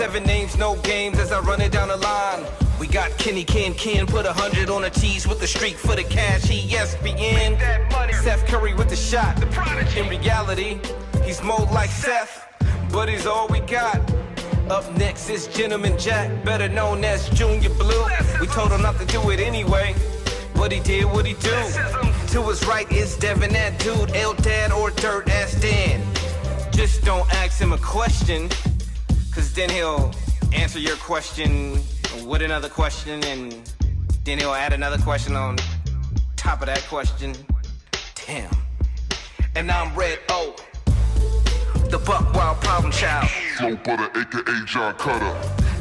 7 names, no games as I run it down the line. We got Kenny Ken, put 100 on the tees with the streak for the cash. ESPN, Seth Curry with the shot. The prodigy. In reality, he's more like Seth, but he's all we got. Up next is Gentleman Jack, better known as Junior Blue. We told him not to do it anyway, but he did what he do. To his right is Devin, that dude, L-Dad or Dirt Ass Dan. Just don't ask him a question, cause then he'll answer your question with another question, and then he'll add another question on top of that question. Damn. And I'm Red O, the Buck Wild Problem Child. Flow Butter, aka John Cutter.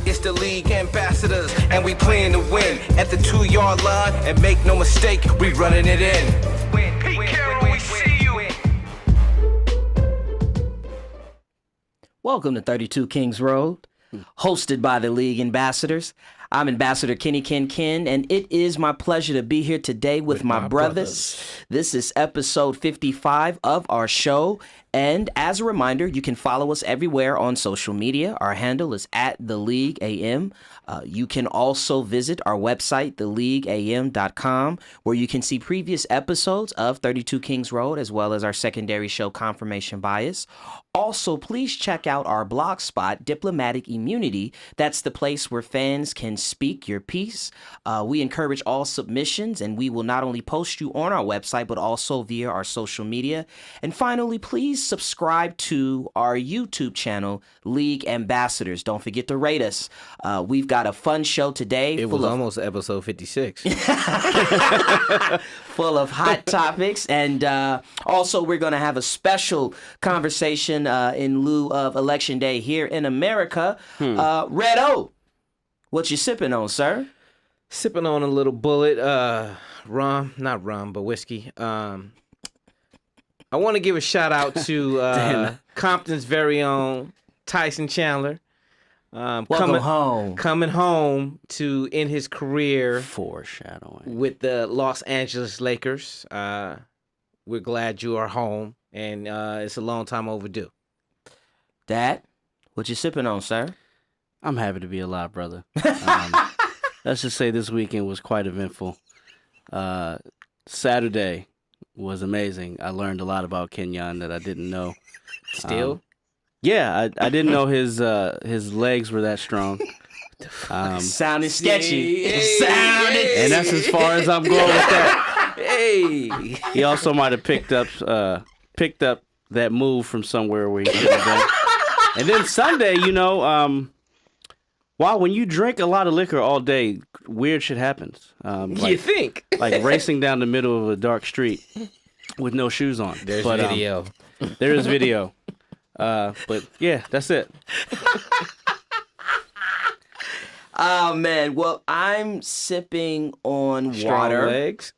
It's the league ambassadors, and we playing to win. At the 2-yard line, and make no mistake, we running it in. Pete Carroll, we see you. Welcome to 32 Kings Road, hosted by the league ambassadors. I'm Ambassador Kenny Ken, and it is my pleasure to be here today with my brothers. This is episode 55 of our show. And as a reminder, you can follow us everywhere on social media. Our handle is @TheLeagueAM. You can also visit our website, theleagueam.com, where you can see previous episodes of 32 Kings Road, as well as our secondary show, Confirmation Bias. Also, please check out our blog spot, Diplomatic Immunity. That's the place where fans can speak your piece. We encourage all submissions, and we will not only post you on our website, but also via our social media. And finally, please subscribe to our YouTube channel, League Ambassadors. Don't forget to rate us. We've got a fun show today. It was almost episode 56. Full of hot topics. And also, we're going to have a special conversation in lieu of Election Day here in America. Red O, what you sipping on, sir? Sipping on a little bullet, rum, not rum, but whiskey. I want to give a shout out to Compton's very own Tyson Chandler. Coming home to end his career foreshadowing with the Los Angeles Lakers. We're glad you are home, and it's a long time overdue. Dad, what you sipping on, sir? I'm happy to be alive, brother. Let's just say this weekend was quite eventful. Saturday was amazing. I learned a lot about Kenyon that I didn't know. Still? Yeah, I didn't know his legs were that strong. Sounded sketchy. And that's as far as I'm going with that. Hey, he also might have picked up that move from somewhere where he shouldn't have been. And then Sunday, wow, when you drink a lot of liquor all day, weird shit happens. You think? Like racing down the middle of a dark street with no shoes on. There's video. There is video. But yeah, that's it. Oh, man. Well, I'm sipping on Strong water. legs.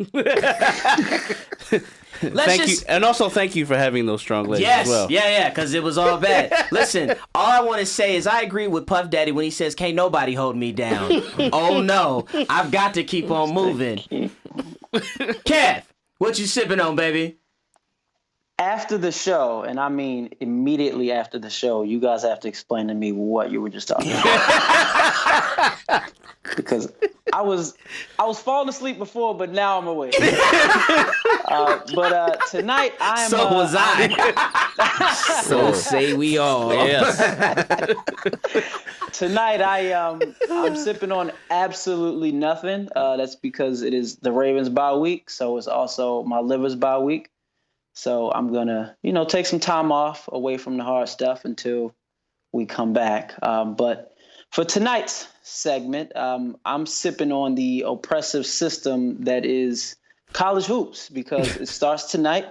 Thank you. And also thank you for having those strong legs as well. Yeah, because it was all bad. Listen, all I want to say is I agree with Puff Daddy when he says, can't nobody hold me down. Oh, no. I've got to keep on moving. Kev, what you sipping on, baby? After the show, and I mean immediately after the show, you guys have to explain to me what you were just talking about. Because I was falling asleep before, but now I'm awake. But tonight I am. So was I. So say we all. Yes. Tonight I'm sipping on absolutely nothing. That's because it is the Ravens bye week, so it's also my liver's bye week. So I'm gonna, take some time off away from the hard stuff until we come back. But for tonight's segment, I'm sipping on the oppressive system that is college hoops because it starts tonight.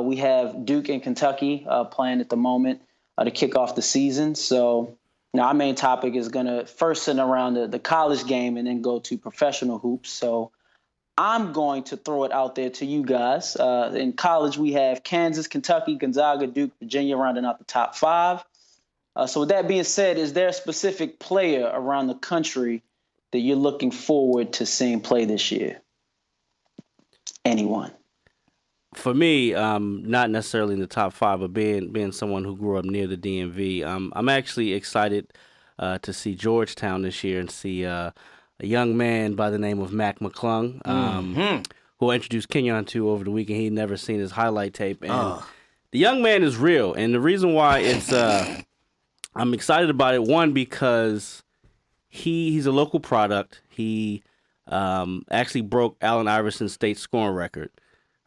We have Duke and Kentucky playing at the moment to kick off the season. So now our main topic is gonna first center around the college game and then go to professional hoops. So I'm going to throw it out there to you guys. In college, we have Kansas, Kentucky, Gonzaga, Duke, Virginia rounding out the top 5. So with that being said, is there a specific player around the country that you're looking forward to seeing play this year? Anyone? For me, not necessarily in the top 5, but being someone who grew up near the DMV, I'm actually excited to see Georgetown this year and see a young man by the name of Mac McClung, who I introduced Kenyon to over the weekend. He'd never seen his highlight tape, and the young man is real. And the reason why it's I'm excited about it, one, because he's a local product. He actually broke Allen Iverson's state scoring record,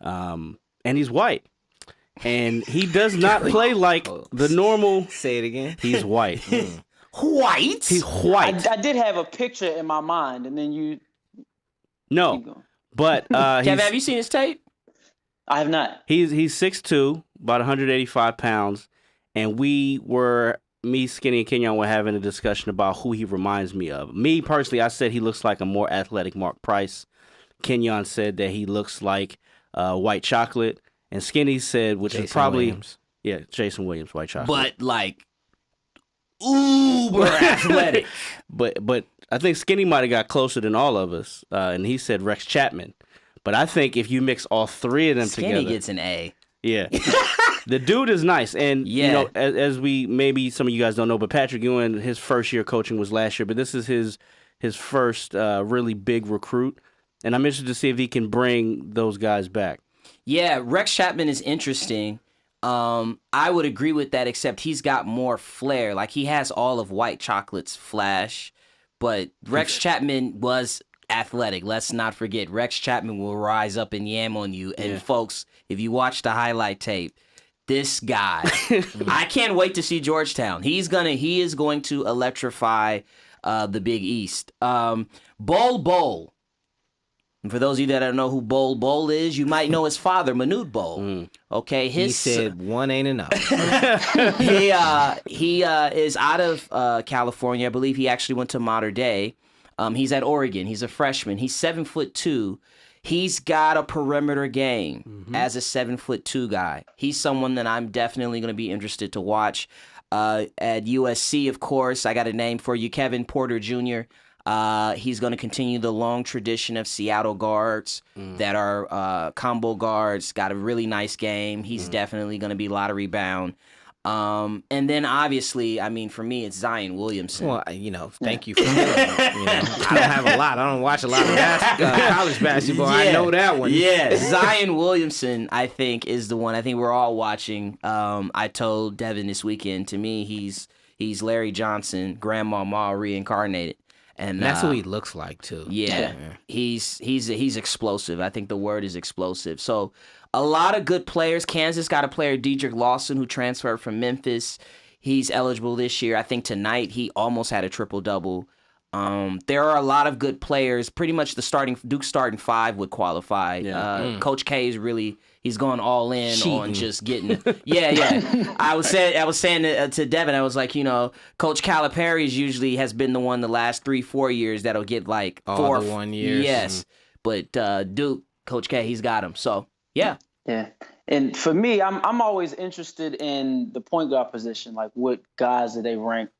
and he's white. And he does not play like the normal. Say it again. He's white. White? He's white. I did have a picture in my mind, and then you. No, but Kevin, have you seen his tape? I have not. he's 6'2", about 185 pounds, and me, Skinny, and Kenyon were having a discussion about who he reminds me of. Me personally, I said he looks like a more athletic Mark Price. Kenyon said that he looks like white chocolate. And Skinny said, which Jason is probably Williams. Yeah, Jason Williams, white chocolate. But like uber athletic. But I think Skinny might have got closer than all of us, and he said Rex Chapman. But I think if you mix all three of them Skinny together, gets an A. yeah, the dude is nice. And Yeah. you know, as we maybe some of you guys don't know, but Patrick Ewing, his first year coaching was last year, but this is his first really big recruit, and I'm interested to see if he can bring those guys back. Yeah, Rex Chapman is interesting. I would agree with that, except he's got more flair. Like, he has all of White Chocolate's flash, but Rex Chapman was athletic. Let's not forget, Rex Chapman will rise up and yam on you. And folks, if you watch the highlight tape, this guy, I can't wait to see Georgetown. He is going to electrify the Big East. Bol. And for those of you that don't know who Bol is, you might know his father, Manood Bol. Okay, He said one ain't enough. he is out of California. I believe he actually went to Mater Dei. He's at Oregon. He's a freshman. He's 7'2". He's got a perimeter game as a 7'2" guy. He's someone that I'm definitely going to be interested to watch. At USC, of course, I got a name for you, Kevin Porter Jr. He's going to continue the long tradition of Seattle guards that are combo guards. Got a really nice game. He's definitely going to be lottery bound. And then obviously, I mean, for me, it's Zion Williamson. Well, thank you for knowing. I don't have a lot. I don't watch a lot of college basketball. I know that one. Yeah, Zion Williamson, I think, is the one. I think we're all watching. I told Devin this weekend, to me, he's Larry Johnson, Grandma Ma reincarnated. And that's who he looks like too. Yeah, he's explosive. I think the word is explosive. So a lot of good players. Kansas got a player, Dedrick Lawson, who transferred from Memphis. He's eligible this year. I think tonight he almost had a triple-double. There are a lot of good players. Pretty much Duke's starting five would qualify. Coach K is he's going all in on just getting. Yeah. I was saying to Devin, I was like, Coach Calipari's usually has been the one the last 3-4 years that'll get like all 4 the 1 years. Yes, but Duke, Coach K, he's got him. So yeah. And for me, I'm always interested in the point guard position, like what guys do they rank,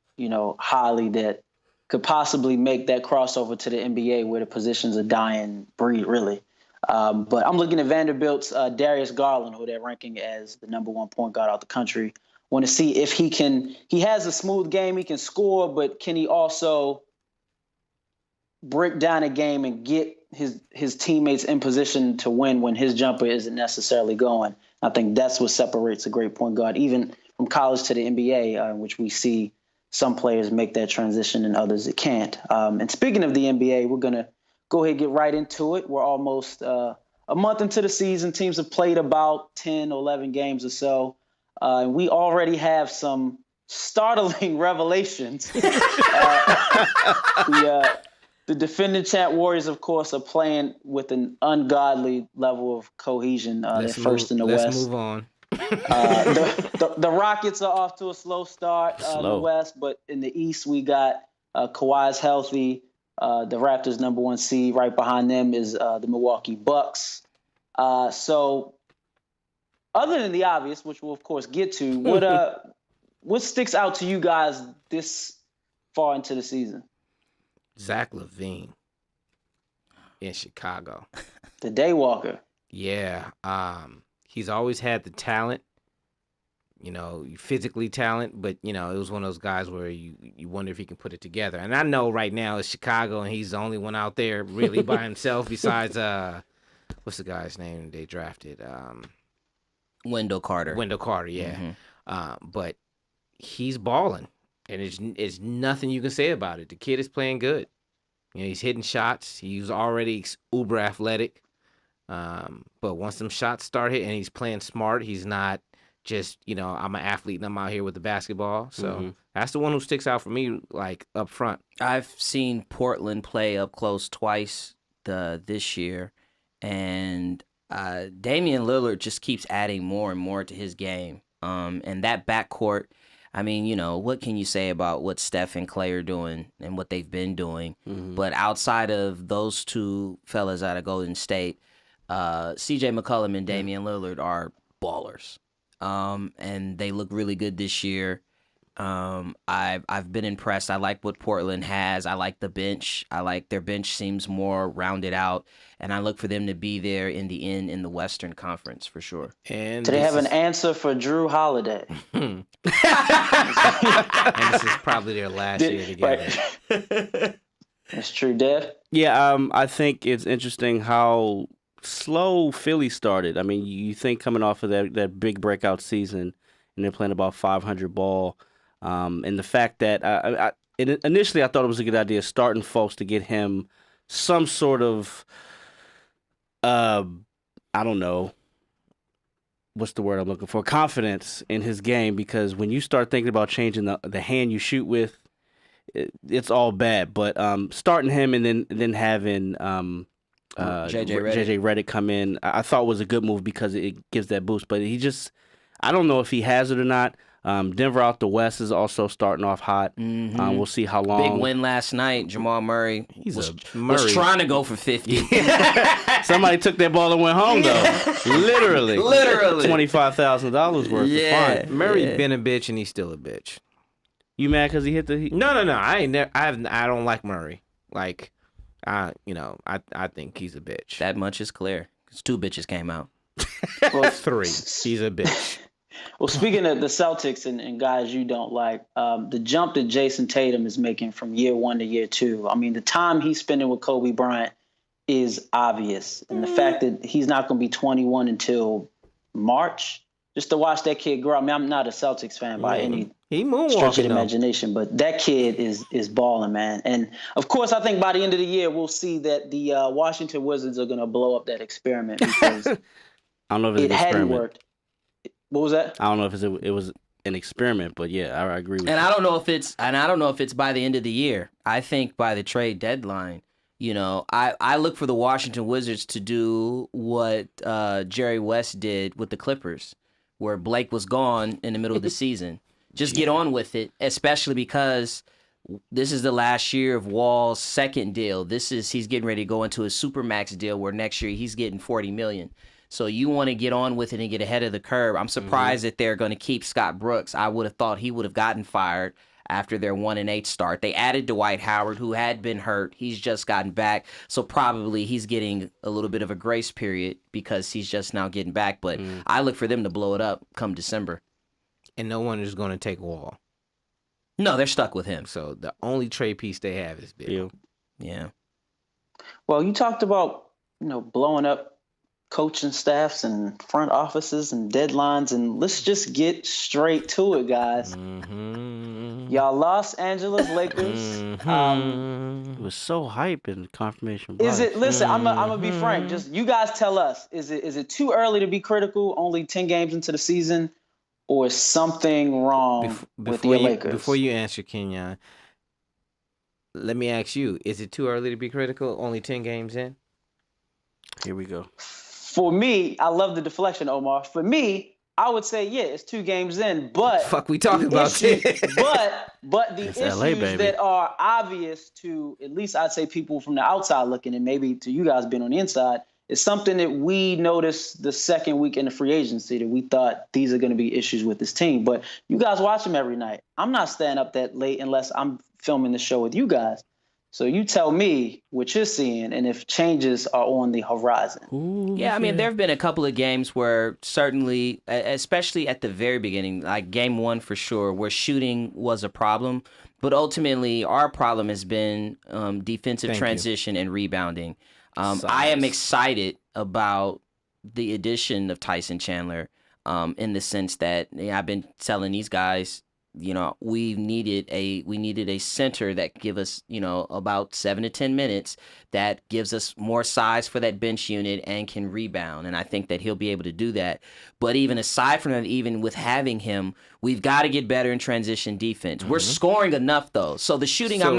highly that could possibly make that crossover to the NBA, where the position's a dying breed, really. But I'm looking at Vanderbilt's Darius Garland, who they're ranking as the number one point guard out the country. Want to see if he has a smooth game, he can score, but can he also break down a game and get his teammates in position to win when his jumper isn't necessarily going? I think that's what separates a great point guard, even from college to the NBA, which we see some players make that transition and others that can't. And speaking of the NBA, we're going to go ahead and get right into it. We're almost a month into the season. Teams have played about 10 or 11 games or so. And we already have some startling revelations. The defending champ Warriors, of course, are playing with an ungodly level of cohesion. They're first in the West. Let's move on. The Rockets are off to a slow start in the West, but in the East we got Kawhi's healthy. The Raptors number one seed. Right behind them is the Milwaukee Bucks. So other than the obvious, which we'll of course get to, what sticks out to you guys this far into the season? Zach LaVine in Chicago. The Daywalker. Yeah. He's always had the talent, physically talent, but it was one of those guys where you wonder if he can put it together. And I know right now it's Chicago, and he's the only one out there really by himself. Besides, what's the guy's name they drafted? Wendell Carter. Wendell Carter, yeah. But he's balling, and it's nothing you can say about it. The kid is playing good. He's hitting shots. He's already uber athletic. But once them shots start hitting, and he's playing smart, he's not just, I'm an athlete and I'm out here with the basketball. So that's the one who sticks out for me, like, up front. I've seen Portland play up close twice this year, and Damian Lillard just keeps adding more and more to his game. And that backcourt, I mean, what can you say about what Steph and Clay are doing and what they've been doing? But outside of those two fellas out of Golden State, CJ McCollum and Damian Lillard are ballers. And they look really good this year. I've been impressed. I like what Portland has. I like the bench. I like their bench seems more rounded out, and I look for them to be there in the Western Conference for sure. And do they have an answer for Drew Holiday? And this is probably their last year together. Right. That's true, Dev. Yeah, I think it's interesting how slow Philly started. I mean, you think coming off of that big breakout season, and they're playing about 500 ball, and the fact that initially I thought it was a good idea starting folks to get him some sort of, I don't know, what's the word I'm looking for? Confidence in his game, because when you start thinking about changing the hand you shoot with, it's all bad. But starting him and then having JJ Redick come in, I thought was a good move because it gives that boost. But I don't know if he has it or not. Denver out the West is also starting off hot. We'll see how long. Big win last night. Jamal Murray was trying to go for 50. Somebody took that ball and went home though. Literally $25,000 worth. Yeah, of fine. Murray's been a bitch and he's still a bitch. You mad because he hit the? No. I don't like Murray. Like, I think he's a bitch. That much is clear. 'Cause 2 bitches came out. Well, 3. He's a bitch. Well, speaking of the Celtics and guys you don't like, the jump that Jason Tatum is making from year 1 to year 2, I mean, the time he's spending with Kobe Bryant is obvious. And the fact that he's not going to be 21 until March, just to watch that kid grow. I mean, I'm not a Celtics fan by any stretch of the imagination, but that kid is balling, man. And, of course, I think by the end of the year, we'll see that the Washington Wizards are going to blow up that experiment because I don't know if it hadn't worked. What was that? I don't know if it was an experiment, but yeah, I agree with you. I don't know if it's by the end of the year. I think by the trade deadline, I look for the Washington Wizards to do what Jerry West did with the Clippers, where Blake was gone in the middle of the season. Just get on with it, especially because this is the last year of Wall's second deal. He's getting ready to go into a supermax deal where next year he's getting $40 million. So you want to get on with it and get ahead of the curve. I'm surprised that they're going to keep Scott Brooks. I would have thought he would have gotten fired after their 1-8 start. They added Dwight Howard, who had been hurt. He's just gotten back. So probably he's getting a little bit of a grace period because he's just now getting back. But I look for them to blow it up come December. And no one is going to take Wall. No, they're stuck with him. So the only trade piece they have is Bill. Yeah. Well, you talked about, blowing up coaching staffs and front offices and deadlines, and let's just get straight to it, guys. Y'all Los Angeles Lakers. It was so hype in confirmation bias. Is it? Listen, I'm gonna be frank. Just you guys tell us. Is it too early to be critical? Only 10 games into the season, or is something wrong with your Lakers? Before you answer, Kenyon, let me ask you: is it too early to be critical? Only 10 games in. Here we go. For me, I love the deflection, Omar. For me, I would say, yeah, it's 2 games in, but fuck, we talking about but the issues LA, that are obvious to at least I'd say people from the outside looking, and maybe to you guys being on the inside, is something that we noticed the second week in the free agency that we thought these are going to be issues with this team. But you guys watch them every night. I'm not staying up that late unless I'm filming the show with you guys. So you tell me what you're seeing and if changes are on the horizon. Yeah, I mean, there have been a couple of games where certainly, especially at the very beginning, like game one for sure, where shooting was a problem. But ultimately, our problem has been defensive transition and rebounding. I am excited about the addition of Tyson Chandler in the sense that I've been telling these guys, we needed a center that give us, about 7 to 10 minutes that gives us more size for that bench unit and can rebound. And I think that he'll be able to do that. But even aside from that, even with having him, we've got to get better in transition defense. We're scoring enough though. So the shooting I'm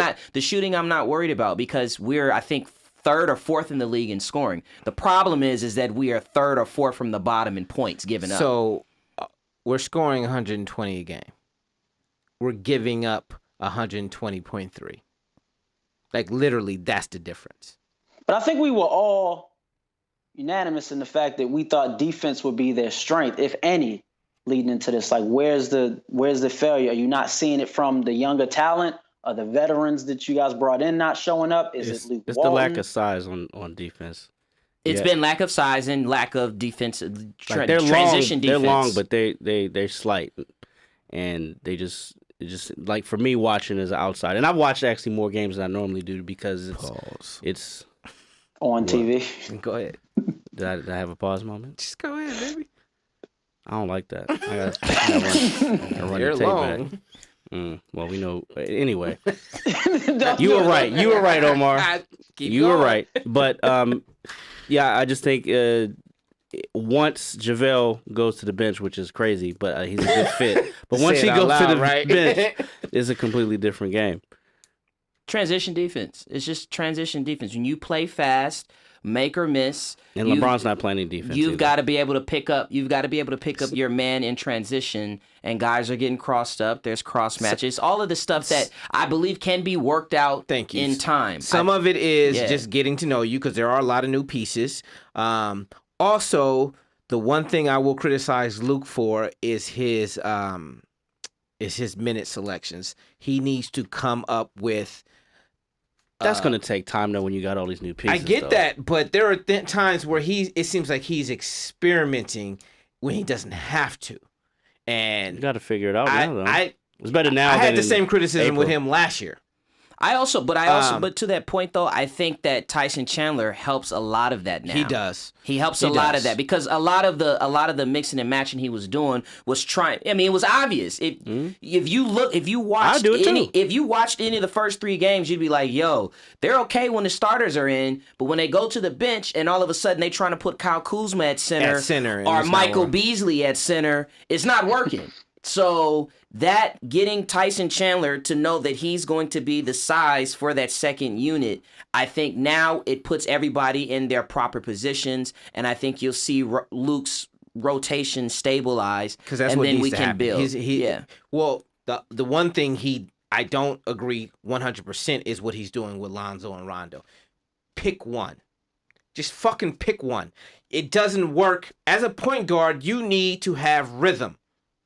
not worried about because we're, I think, third or fourth in the league in scoring. The problem is that we are third or fourth from the bottom in points given up. So we're scoring 120 a game. We're giving up 120.3. Like, literally, that's the difference. But I think we were all unanimous in the fact that we thought defense would be their strength, if any, leading into this. Like, where's the failure? Are you not seeing it from the younger talent? Are the veterans that you guys brought in not showing up? Is it Luke It's Walton? the lack of size on defense. It's been lack of size and lack of defensive They're transition long, defense. They're long, but they're slight, and they just like for me watching as an outsider, and I've watched actually more games than I normally do because it's on TV. Go ahead. Did I have a pause moment? Just go ahead, baby. I don't like that. I gotta run You're the tape long. back. Well, we know. Anyway, you were right. You were right, Omar. You were right. But yeah, I just think once JaVale goes to the bench, which is crazy, but he's a good fit. But once he goes to the bench, it's a completely different game. Transition defense. It's just transition defense. When you play fast, make or miss. And LeBron's not playing any defense. You've got to be able to pick up. You've got to be able to pick up your man in transition. And guys are getting crossed up. There's cross matches. All of the stuff that I believe can be worked out. Thank you. In time. Some of it is just getting to know you because there are a lot of new pieces. Also, the one thing I will criticize Luke for is his minute selections. He needs to come up with. That's going to take time though when you got all these new pieces. I get that, but there are times where it seems like he's experimenting when he doesn't have to. And you got to figure it out now, though. It's better now. I than had the same criticism April. with him last year. But to that point though, I think that Tyson Chandler helps a lot of that now. He does. He helps a lot of that because a lot of the mixing and matching he was doing was trying. I mean, it was obvious. If you watched any of the first 3 games, you'd be like, "Yo, they're okay when the starters are in, but when they go to the bench and all of a sudden they trying to put Kyle Kuzma at center or Michael Beasley at center, it's not working." So that getting Tyson Chandler to know that he's going to be the size for that second unit, I think now it puts everybody in their proper positions, and I think you'll see Luke's rotation stabilize, because that's and what then needs we to can happen. build. Well, the one thing I don't agree 100% is what he's doing with Lonzo and Rondo. Pick one. Just fucking pick one. It doesn't work. As a point guard, you need to have rhythm.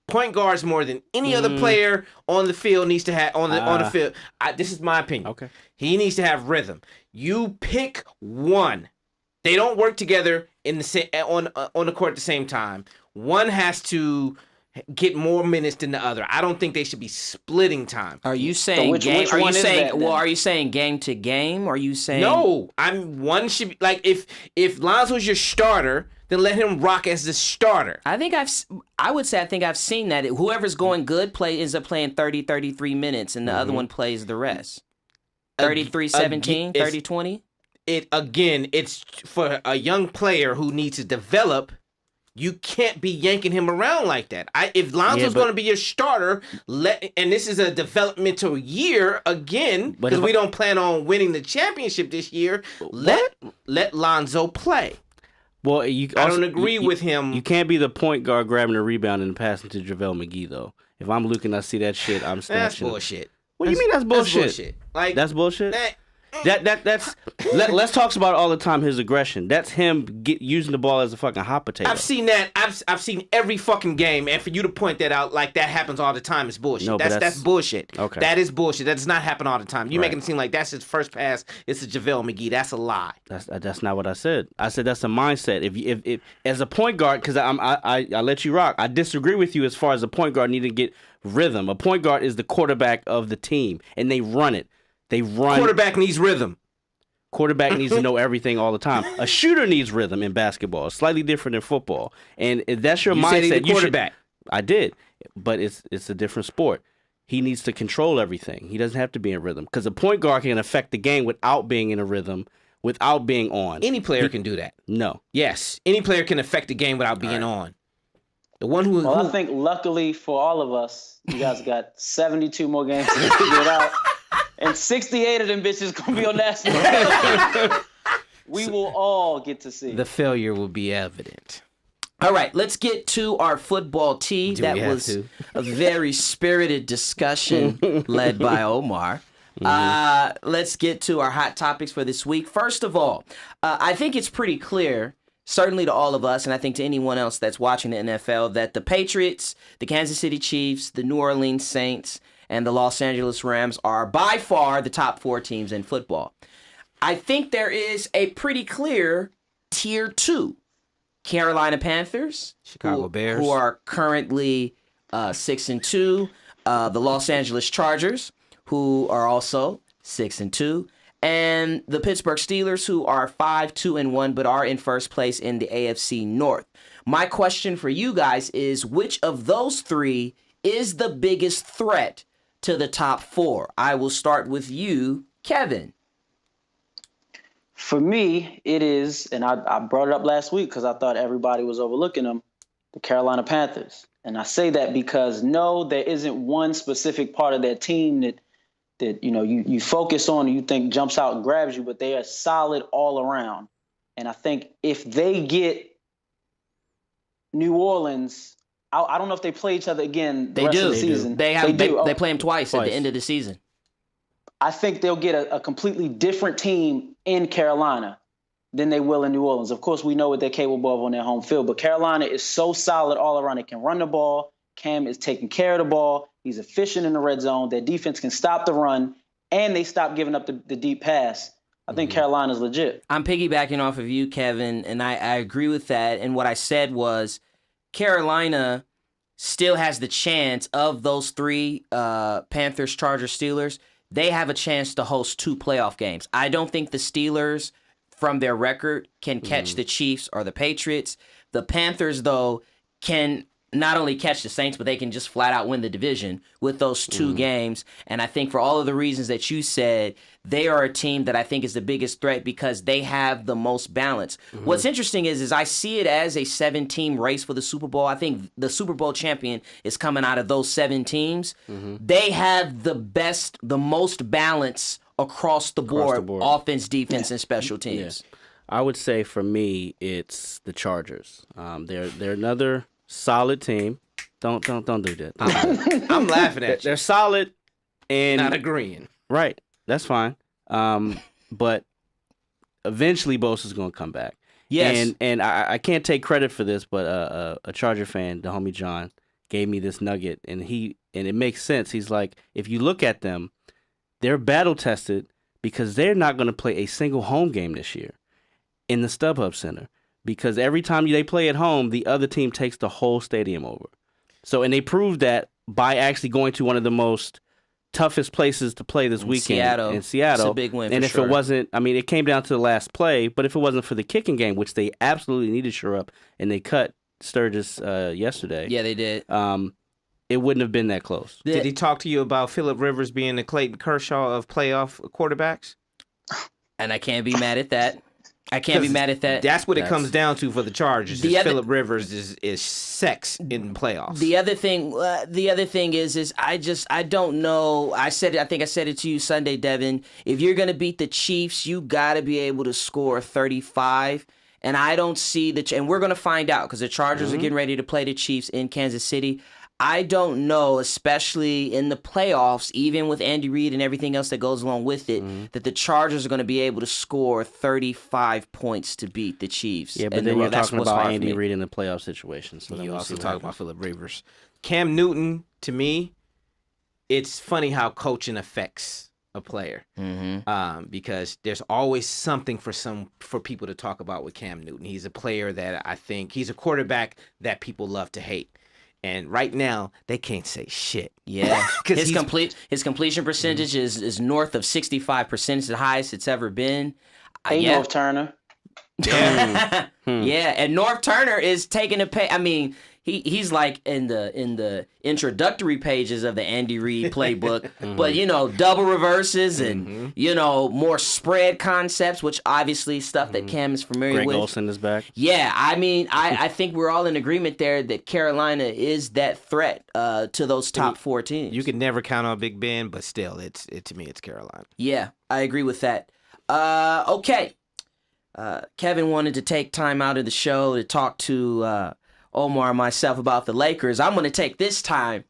Point guards more than any other player on the field needs to have on the field. This is my opinion. Okay. He needs to have rhythm. You pick one. They don't work together in on the court at the same time. One has to get more minutes than the other. I don't think they should be splitting time. Are you saying which game? one is that, then? Are you saying game to game? Or are you saying No? One should be like if Lonzo's your starter, then let him rock as the starter. I think I've seen that. Whoever's going good ends up playing 30, 33 minutes, and the other one plays the rest. 33-17, 30-20? It's for a young player who needs to develop. You can't be yanking him around like that. If Lonzo's going to be your starter, and this is a developmental year again, because we don't plan on winning the championship this year, let Lonzo play. Well, I don't agree with him. You can't be the point guard grabbing a rebound and passing to JaVale McGee, though. If I'm looking, I see that shit, I'm snatching. That's bullshit. What do you mean that's bullshit? That's bullshit. That's bullshit? Let's talk about all the time his aggression. That's him using the ball as a fucking hot potato. I've seen that. I've seen every fucking game, and for you to point that out like that happens all the time is bullshit. No, that's bullshit. Okay. That is bullshit. That does not happen all the time. You Right. making it seem like that's his first pass. It's a JaVale McGee. That's a lie. That's not what I said. I said that's a mindset. If as a point guard, because I let you rock. I disagree with you as far as a point guard needing to get rhythm. A point guard is the quarterback of the team, and they run it. They run. Quarterback needs rhythm. Quarterback needs to know everything all the time. A shooter needs rhythm in basketball. It's slightly different than football. And if that's your mindset, said he's a you should- quarterback. I did, but it's a different sport. He needs to control everything. He doesn't have to be in rhythm because a point guard can affect the game without being in a rhythm, without being on. Any player can do that. No. Yes, any player can affect the game without being on. The one who, Well, I think luckily for all of us, you guys got 72 more games to figure it out. And 68 of them bitches gonna be on national television. We will all get to see. the failure will be evident. All right, let's get to our football tea. Do That we have was to? a very spirited discussion led by Omar. Let's get to our hot topics for this week. First of all, I think it's pretty clear, certainly to all of us, and I think to anyone else that's watching the NFL, that the Patriots, the Kansas City Chiefs, the New Orleans Saints, and the Los Angeles Rams are by far the top 4 teams in football. I think there is a pretty clear tier 2. Carolina Panthers, Chicago Bears, who are currently 6-2. The Los Angeles Chargers, who are also 6-2, and the Pittsburgh Steelers, who are 5-2-1, but are in first place in the AFC North. My question for you guys is, which of those 3 is the biggest threat to the top 4? I will start with you, Kevin. For me, it is, and I brought it up last week because I thought everybody was overlooking them, the Carolina Panthers. And I say that because, no, there isn't one specific part of that team that you focus on and you think jumps out and grabs you, but they are solid all around. And I think if they get New Orleans, I don't know if they play each other again the rest of the season. They play them twice at the end of the season. I think they'll get a completely different team in Carolina than they will in New Orleans. Of course, we know what they're capable of on their home field, but Carolina is so solid all around. They can run the ball. Cam is taking care of the ball. He's efficient in the red zone. Their defense can stop the run, and they stop giving up the deep pass. I think Carolina's legit. I'm piggybacking off of you, Kevin, and I agree with that. And what I said was Carolina still has the chance of those 3, Panthers, Chargers, Steelers. They have a chance to host 2 playoff games. I don't think the Steelers, from their record, can catch the Chiefs or the Patriots. The Panthers, though, can not only catch the Saints, but they can just flat out win the division with those 2 games. And I think for all of the reasons that you said, they are a team that I think is the biggest threat because they have the most balance. What's interesting is I see it as a 7-team race for the Super Bowl. I think the Super Bowl champion is coming out of those 7 teams. They have the most balance across the board. Offense, defense, and special teams. Yeah. I would say for me, it's the Chargers. They're another solid team. Don't do that. I'm laughing at you. They're solid and Not agreeing. right. That's fine. But eventually, Bosa's going to come back. Yes. And I can't take credit for this, but a Charger fan, the homie John, gave me this nugget, and it makes sense. He's like, if you look at them, they're battle tested because they're not going to play a single home game this year in the StubHub Center because every time they play at home, the other team takes the whole stadium over. So, and they proved that by actually going to one of the most toughest places to play this weekend in Seattle. It's a big win and for if sure. it wasn't, I mean, it came down to the last play, but if it wasn't for the kicking game, which they absolutely needed to shore up, and they cut Sturgis yesterday. Yeah, they did. It wouldn't have been that close. Did he talk to you about Phillip Rivers being the Clayton Kershaw of playoff quarterbacks? And I can't be mad at that. I can't be mad at that. That's what it comes down to for the Chargers. Phillip Rivers is sex in playoffs. The other thing is I don't know. I think I said it to you Sunday, Devin. If you're gonna beat the Chiefs, you gotta be able to score 35. And I don't see and we're gonna find out because the Chargers are getting ready to play the Chiefs in Kansas City. I don't know, especially in the playoffs, even with Andy Reid and everything else that goes along with it, that the Chargers are going to be able to score 35 points to beat the Chiefs. Yeah, but And then you're that's talking what's about hard for Andy me. Reid in the playoff situation. So then You we'll also see what talk happens. about Philip Rivers. Cam Newton, to me, it's funny how coaching affects a player. Because there's always something for people to talk about with Cam Newton. He's a player that I think he's a quarterback that people love to hate. And right now, they can't say shit. Yeah, 'Cause his completion percentage is north of 65%. It's the highest it's ever been. Hey, Yeah. North Turner. Yeah, and North Turner is taking a pay. I mean, he's like in the introductory pages of the Andy Reid playbook, but double reverses and more spread concepts, which obviously stuff that Cam is familiar Greg with. Olsen is back. Yeah, I mean, I think we're all in agreement there that Carolina is that threat to those top four teams. You can never count on Big Ben, but still, to me, it's Carolina. Yeah, I agree with that. Okay. Kevin wanted to take time out of the show to talk to Omar and myself about the Lakers. I'm going to take this time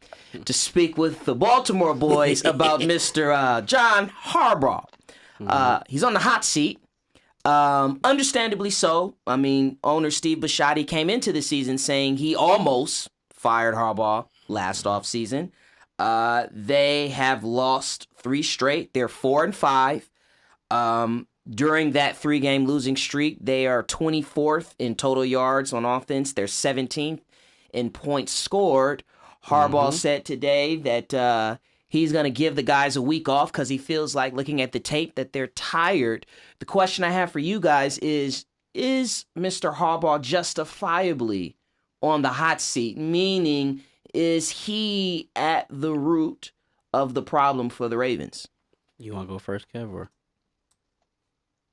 to speak with the Baltimore boys about Mr. John Harbaugh. He's on the hot seat. Understandably so. I mean, owner Steve Bisciotti came into the season saying he almost fired Harbaugh last offseason. They have lost 3 straight. They're 4-5. During that 3-game losing streak, they are 24th in total yards on offense. They're 17th in points scored. Harbaugh said today that he's going to give the guys a week off because he feels like, looking at the tape, that they're tired. The question I have for you guys is Mr. Harbaugh justifiably on the hot seat? Meaning, is he at the root of the problem for the Ravens? You want to go first, Kev, or?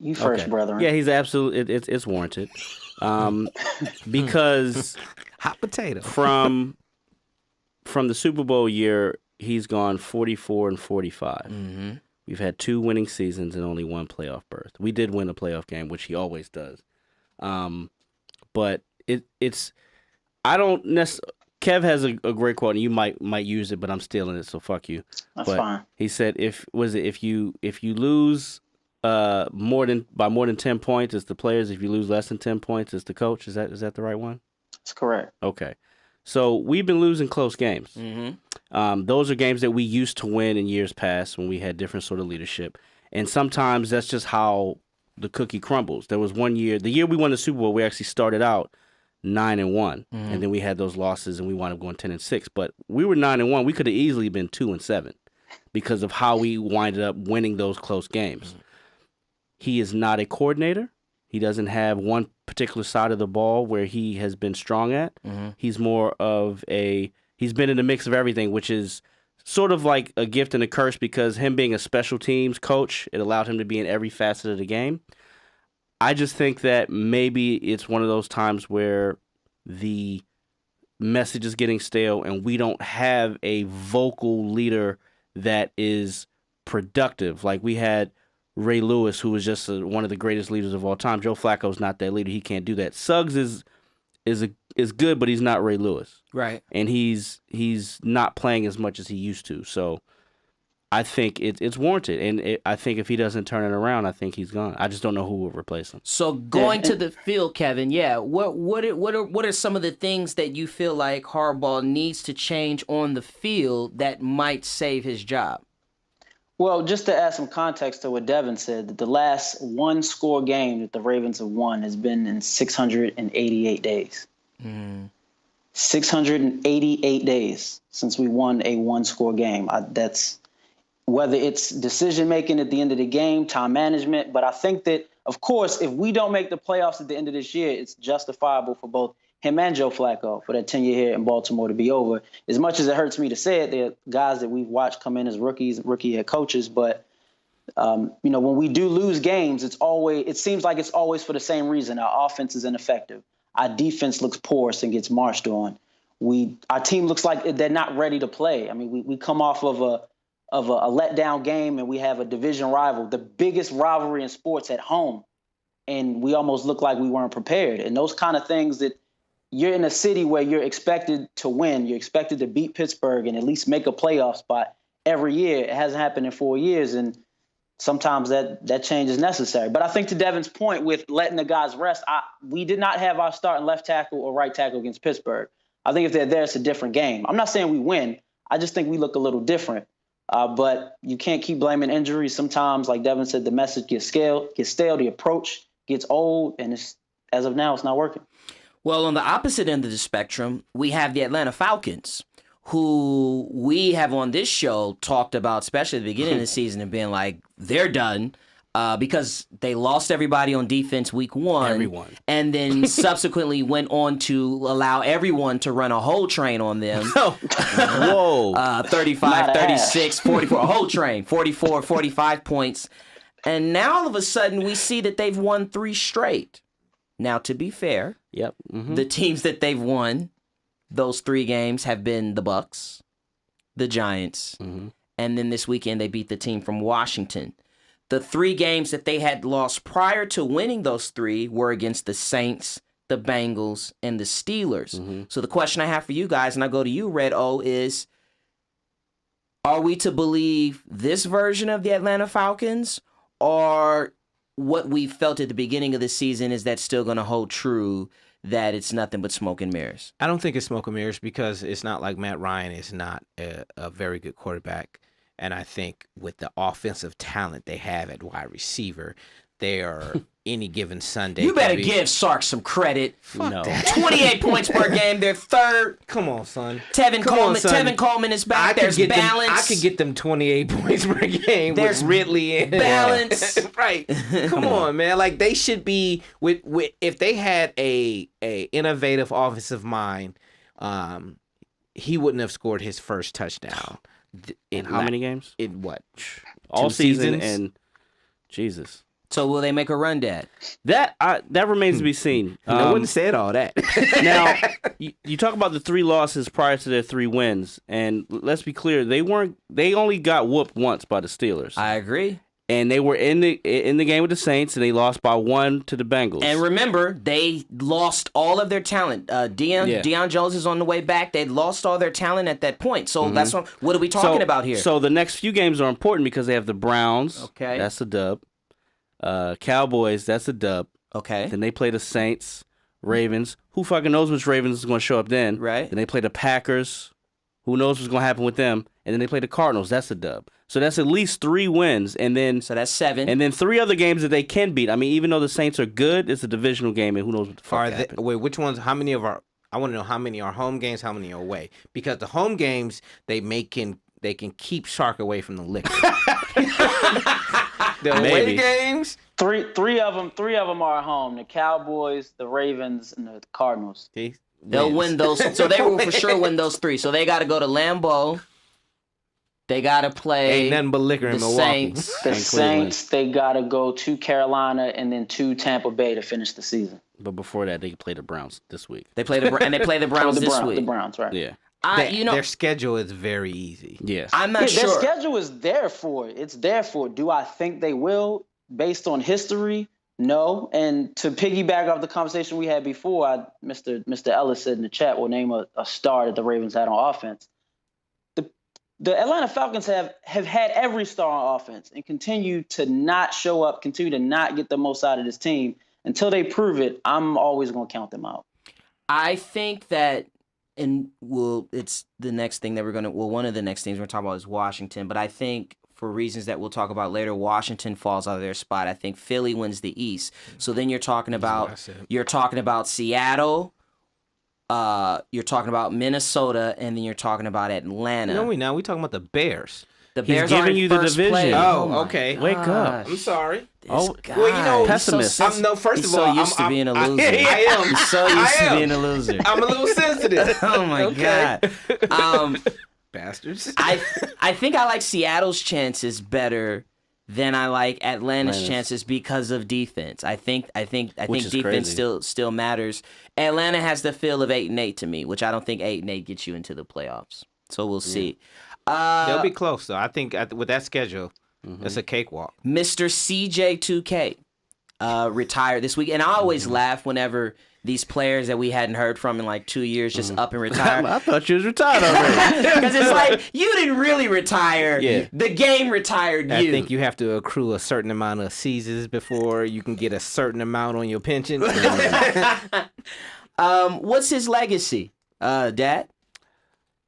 You first, Okay. brethren. Yeah, he's absolutely. It's warranted, because Hot potato. from the Super Bowl year, he's gone 44-45. We've had 2 winning seasons and only 1 playoff berth. We did win a playoff game, which he always does. But it's I don't necessarily. Kev has a great quote, and you might use it, but I'm stealing it, so fuck you. That's but fine. He said, if you lose more than 10 points, it's the players. If you lose less than 10 points, it's the coach. Is that the right one? That's correct. Okay. So we've been losing close games. Those are games that we used to win in years past when we had different sort of leadership. And sometimes that's just how the cookie crumbles. There was one year, the year we won the Super Bowl, we actually started out 9-1, and then we had those losses, and we wound up going 10-6. But we were 9-1. We could have easily been 2-7 because of how we winded up winning those close games. He is not a coordinator. He doesn't have one particular side of the ball where he has been strong at. He's more of he's been in the mix of everything, which is sort of like a gift and a curse, because him being a special teams coach, it allowed him to be in every facet of the game. I just think that maybe it's one of those times where the message is getting stale and we don't have a vocal leader that is productive. Like we had Ray Lewis, who was just one of the greatest leaders of all time. Joe Flacco's not that leader. He can't do that. Suggs is good, but he's not Ray Lewis. Right. And he's not playing as much as he used to. So I think it's warranted. And I think if he doesn't turn it around, I think he's gone. I just don't know who will replace him. So going to the field, Kevin, what are some of the things that you feel like Harbaugh needs to change on the field that might save his job? Well, just to add some context to what Devin said, that the last 1-score game that the Ravens have won has been in 688 days. 688 days since we won a 1-score game. That's whether it's decision-making at the end of the game, time management. But I think that, of course, if we don't make the playoffs at the end of this year, it's justifiable for both him and Joe Flacco for that tenure here in Baltimore to be over. As much as it hurts me to say it, they're guys that we've watched come in as rookie head coaches. But, when we do lose games, it seems like it's always for the same reason. Our offense is ineffective. Our defense looks porous and gets marched on. Our team looks like they're not ready to play. I mean, we come off of a letdown game, and we have a division rival, the biggest rivalry in sports at home, and we almost look like we weren't prepared. And those kind of things that you're in a city where you're expected to win. You're expected to beat Pittsburgh and at least make a playoff spot every year. It hasn't happened in 4 years, and sometimes that change is necessary. But I think to Devin's point with letting the guys rest, we did not have our starting left tackle or right tackle against Pittsburgh. I think if they're there, it's a different game. I'm not saying we win. I just think we look a little different. But you can't keep blaming injuries. Sometimes, like Devin said, the message gets stale, the approach gets old, and as of now, it's not working. Well, on the opposite end of the spectrum, we have the Atlanta Falcons, who we have on this show talked about, especially at the beginning of the season, and being like, they're done because they lost everybody on defense week 1. Everyone. And then subsequently went on to allow everyone to run a whole train on them. Whoa. 35, 36, 44, a whole train, 44, 45 points. And now all of a sudden we see that they've won 3 straight. Now, to be fair, Yep. the teams that they've won those 3 games have been the Bucks, the Giants, and then this weekend they beat the team from Washington. The 3 games that they had lost prior to winning those 3 were against the Saints, the Bengals, and the Steelers. So the question I have for you guys, and I go to you, Red O, is are we to believe this version of the Atlanta Falcons, or what we felt at the beginning of the season is that still going to hold true, that it's nothing but smoke and mirrors? I don't think it's smoke and mirrors because it's not like Matt Ryan is not a very good quarterback. And I think with the offensive talent they have at wide receiver, they are any given Sunday. You better give Sark some credit. No. 28 points per game. They're third. Come on, son. Tevin Come Coleman. on, son. Tevin Coleman is back. There's balance. I could get them 28 points per game There's with Ridley in. balance. Right. Come on, man. Like they should be with if they had a innovative offensive mind, he wouldn't have scored his first touchdown. In how many games? In what? All 2 season seasons? and Jesus. So will they make a run, Dad? That remains to be seen. I wouldn't say all that. Now, you talk about the 3 losses prior to their 3 wins, and let's be clear, they only got whooped once by the Steelers. I agree. And they were in the game with the Saints, and they lost by 1 to the Bengals. And remember, they lost all of their talent. Deion Jones is on the way back. They lost all their talent at that point. So that's what are we talking about here? So the next few games are important because they have the Browns. Okay. That's a dub. Cowboys, that's a dub. Okay. Then they play the Saints, Ravens. Who fucking knows which Ravens is going to show up then? Right. Then they play the Packers. Who knows what's going to happen with them? And then they play the Cardinals. That's a dub. So that's at least 3 wins. And then So that's 7. And then 3 other games that they can beat. I mean, even though the Saints are good, it's a divisional game, and who knows what the fuck happened. Wait, which ones? How many of our? I want to know how many are home games, how many are away. Because the home games they can keep Shark away from the liquor. The away games. Three of them are at home. The Cowboys, the Ravens, and the Cardinals. They'll win those. So they will for sure win those 3. So they got to go to Lambeau. They got to play Ain't nothing but liquor in the Milwaukee. Saints. The Saints, they got to go to Carolina and then to Tampa Bay to finish the season. But before that, they play the Browns this week. They play the Browns this week. The Browns, right? Yeah. Their schedule is very easy. Yeah. I'm not Their sure. schedule is there for it. It's there for it. Do I think they will based on history? No. And to piggyback off the conversation we had before, Mr. Ellis said in the chat, we'll name a star that the Ravens had on offense. The Atlanta Falcons have had every star on offense and continue to not show up, continue to not get the most out of this team. Until they prove it, I'm always going to count them out. I think that, it's the next thing that one of the next things we're going to talk about is Washington, but I think for reasons that we'll talk about later, Washington falls out of their spot. I think Philly wins the East. So then you're talking about Seattle, you're talking about Minnesota, and then you're talking about Atlanta. No, we talking about the Bears. The He's Bears giving are in you the first division. place. Oh, my okay. Wake up. gosh. I'm sorry. This guy, well, you know, he's pessimist. So first he's of all, so used to being a loser. I am. He's so used to being a loser. I'm a little sensitive. Oh my god. Bastards. I think I like Seattle's chances better than I like Atlanta's Atlanta's. chances because of defense. I think Which is defense crazy. still matters. Atlanta has the feel of 8-8 to me, which I don't think 8-8 gets you into the playoffs. So we'll see. They'll be close though. I think with that schedule, it's a cakewalk. Mr. CJ2K. retired this week. And I always laugh whenever these players that we hadn't heard from in like 2 years just up and retire. I thought you was retired already. Because it's like, you didn't really retire. Yeah. The game retired you. I think you have to accrue a certain amount of seasons before you can get a certain amount on your pension. What's his legacy, Dad?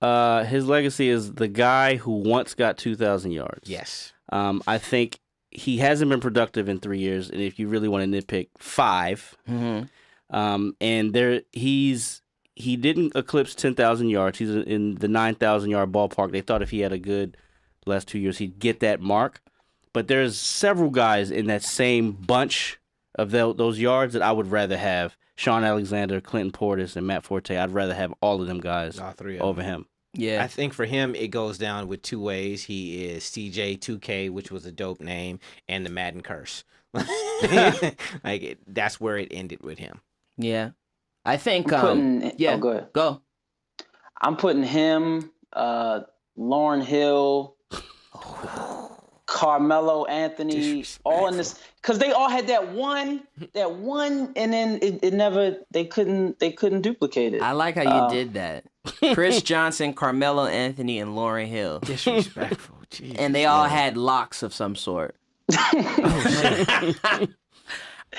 His legacy is the guy who once got 2,000 yards. Yes. I think he hasn't been productive in 3 years, and if you really want to nitpick, 5. Mm-hmm. And he didn't eclipse 10,000 yards. He's in the 9,000 yard ballpark. They thought if he had a good last 2 years, he'd get that mark. But there's several guys in that same bunch of those yards that I would rather have. Sean Alexander, Clinton Portis, and Matt Forte. I'd rather have all of them guys All three of over them. him. Yeah. I think for him, it goes down with 2 ways. He is CJ2K, which was a dope name, and the Madden curse. That's where it ended with him. Yeah. I think, I'm putting, yeah, go ahead. go. I'm putting him, Lauren Hill, Carmelo Anthony, all in this, because they all had that one, and then it never, they couldn't duplicate it. I like how you did that. Chris Johnson, Carmelo Anthony, and Lauryn Hill. Disrespectful. Jesus. And they all had locks of some sort.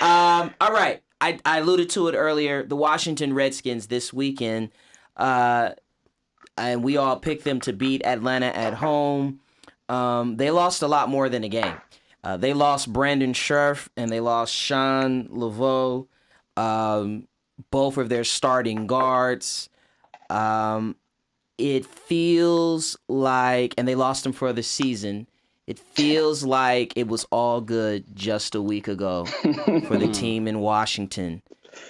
All right. I alluded to it earlier. The Washington Redskins this weekend, and we all picked them to beat Atlanta at home. They lost a lot more than a game. They lost Brandon Scherf and they lost Sean Laveau, both of their starting guards. It feels like, and they lost them for the season. It feels like it was all good just a week ago for the team in Washington.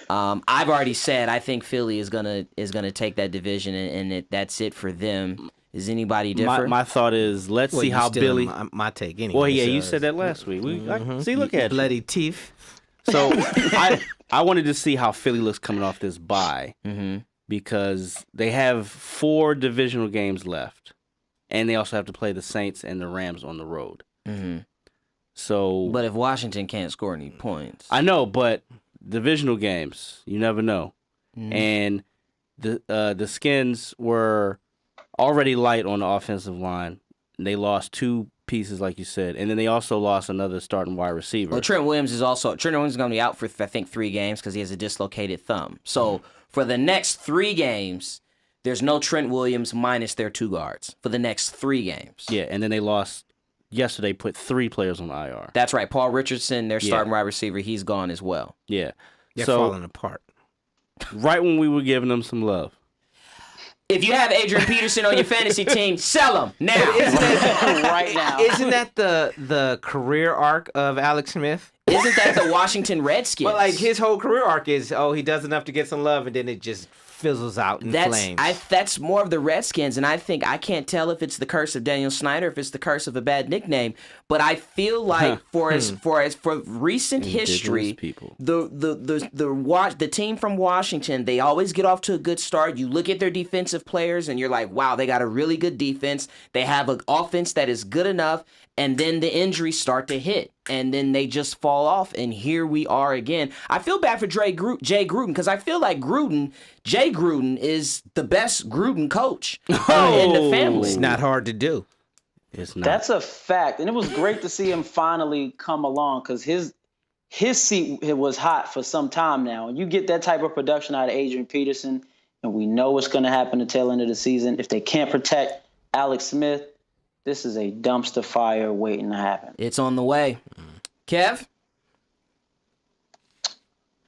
I've already said I think Philly is gonna take that division, and that's it for them. Is anybody different? My thought is let's see how Billy. My take anyway. Well, yeah, you said that last week. See, look at you. bloody teeth. So I wanted to see how Philly looks coming off this bye because they have 4 divisional games left, and they also have to play the Saints and the Rams on the road. So, but if Washington can't score any points, I know, but divisional games, you never know. And the Skins were already light on the offensive line. They lost 2 pieces, like you said, and then they also lost another starting wide receiver. well, Trent Williams is going to be out for I think 3 games because he has a dislocated thumb. So for the next 3 games, there's no Trent Williams minus their 2 guards for the next 3 games. Yeah, and then they lost yesterday. Put 3 players on IR. That's right. Paul Richardson, their starting wide receiver, he's gone as well. Yeah, They're so falling apart. right when we were giving them some love. If you have Adrian Peterson on your fantasy team, sell him now. Right now. Isn't that the career arc of Alex Smith? Isn't that the Washington Redskins? Well, like his whole career arc is, he does enough to get some love, and then it just fizzles out in flames. That's more of the Redskins, and I think I can't tell if it's the curse of Daniel Snyder, if it's the curse of a bad nickname. But I feel like for recent history, people. the team from Washington, they always get off to a good start. You look at their defensive players, and you're like, wow, they got a really good defense. They have an offense that is good enough, and then the injuries start to hit, and then they just fall off. And here we are again. I feel bad for Jay Gruden because I feel like Jay Gruden is the best Gruden coach in the family. It's not hard to do. It's not. That's a fact, and it was great to see him finally come along because his seat was hot for some time now. And you get that type of production out of Adrian Peterson, and we know what's going to happen at the tail end of the season. If they can't protect Alex Smith, this is a dumpster fire waiting to happen. It's on the way. Kev,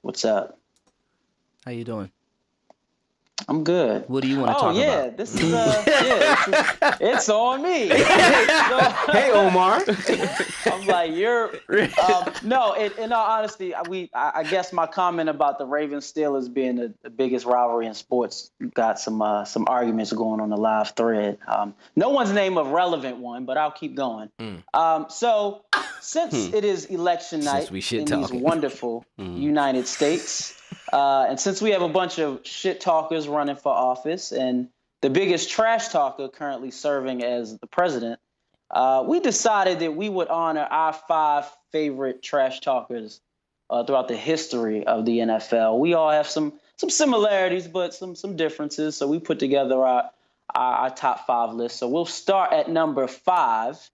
What's up? how you doing? I'm good. What do you want to talk about? This is it's on me. Hey, Omar. I'm like, no. In all honesty, I guess my comment about the Ravens Steelers being the biggest rivalry in sports got some arguments going on the live thread. No one's named a relevant one, but I'll keep going. So since it is election night in these wonderful United States. And since we have a bunch of shit talkers running for office and the biggest trash talker currently serving as the president, we decided that we would honor our 5 favorite trash talkers throughout the history of the NFL. We all have some similarities, but some differences. So we put together our top 5 list. So we'll start at number 5,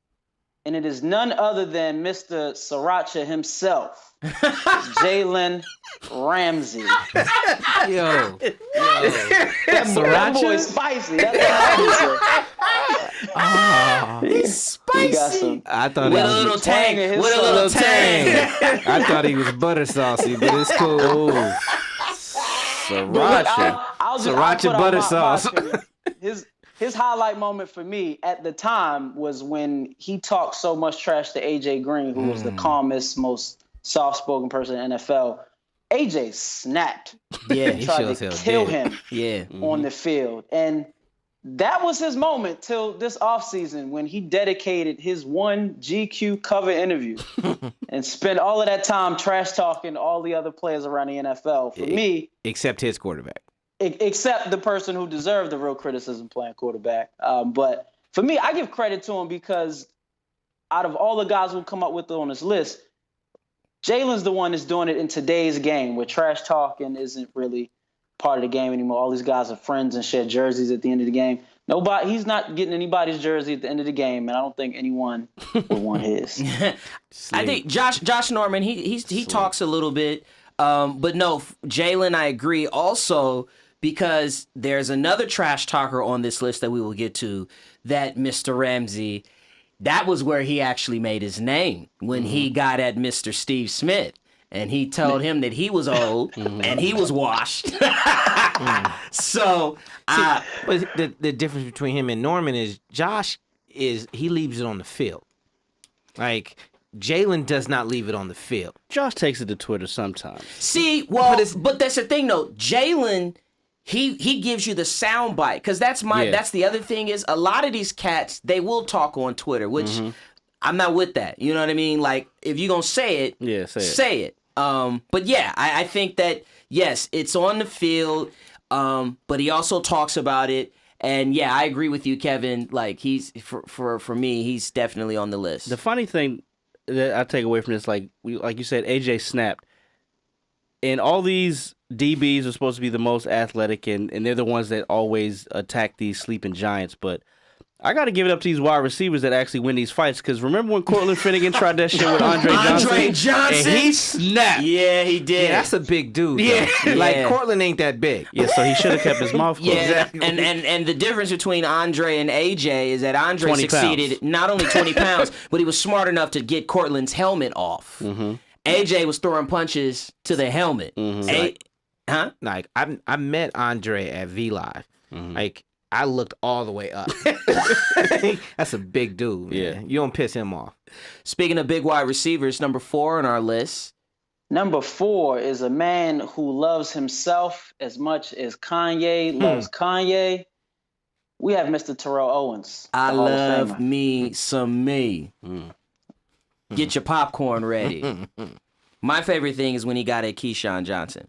and it is none other than Mr. Sriracha himself, Jalen Ramsey. Yo. That boy is spicy. That's what He's spicy. I thought With he a was little tang. in his With a little tang. I thought he was butter saucy, but it's cool. Sriracha. I'll Sriracha put out butter my sauce. opinion. His highlight moment for me at the time was when he talked so much trash to AJ Green, who was the calmest, most soft-spoken person in the NFL. AJ snapped. Yeah, and tried to kill him Yeah. on the field. And that was his moment till this offseason when he dedicated his one GQ cover interview and spent all of that time trash talking all the other players around the NFL. For me, Except his quarterback. except the person who deserved the real criticism playing quarterback. But for me, I give credit to him because out of all the guys who come up with it on this list, Jalen's the one that's doing it in today's game where trash talking isn't really part of the game anymore. All these guys are friends and share jerseys at the end of the game. He's not getting anybody's jersey at the end of the game, and I don't think anyone would want his. I think Josh Norman, he talks a little bit, but no, Jalen, I agree also because there's another trash talker on this list that we will get to, that Mr. Ramsey. That was where he actually made his name when he got at Mr. Steve Smith. And he told him that he was old and he was washed. So, but the difference between him and Norman is he leaves it on the field. Like, Jalen does not leave it on the field. Josh takes it to Twitter sometimes. see, well, but that's the thing though. Jalen, he gives you the sound bite because that's the other thing is a lot of these cats, they will talk on Twitter, which I'm not with that. You know what I mean? Like, if you're going to say it, say it. But yeah, I think that, yes, it's on the field, but he also talks about it. And yeah, I agree with you, Kevin. Like, he's, for me, he's definitely on the list. The funny thing that I take away from this, like you said, AJ snapped. And all these DBs are supposed to be the most athletic, and they're the ones that always attack these sleeping giants. But I got to give it up to these wide receivers that actually win these fights. Because remember when Cortland Finnegan tried that shit with Andre Johnson? Andre Johnson? And he snapped. Yeah, he did. Yeah, that's a big dude. Yeah. Like, Cortland ain't that big. Yeah, so he should have kept his mouth closed. Yeah, Exactly. and the difference between Andre and AJ is that Andre 20 succeeded pounds. not only 20 pounds, but he was smart enough to get Cortland's helmet off. AJ was throwing punches to the helmet. Huh? Like, I met Andre at V-Live. Like, I looked all the way up. That's a big dude, man. Yeah. You don't piss him off. Speaking of big wide receivers, number 4 on our list. Number 4 is a man who loves himself as much as Kanye loves Kanye. We have Mr. Terrell Owens. I the Hall of love Famer. me some me. Get your popcorn ready. My favorite thing is when he got at Keyshawn Johnson.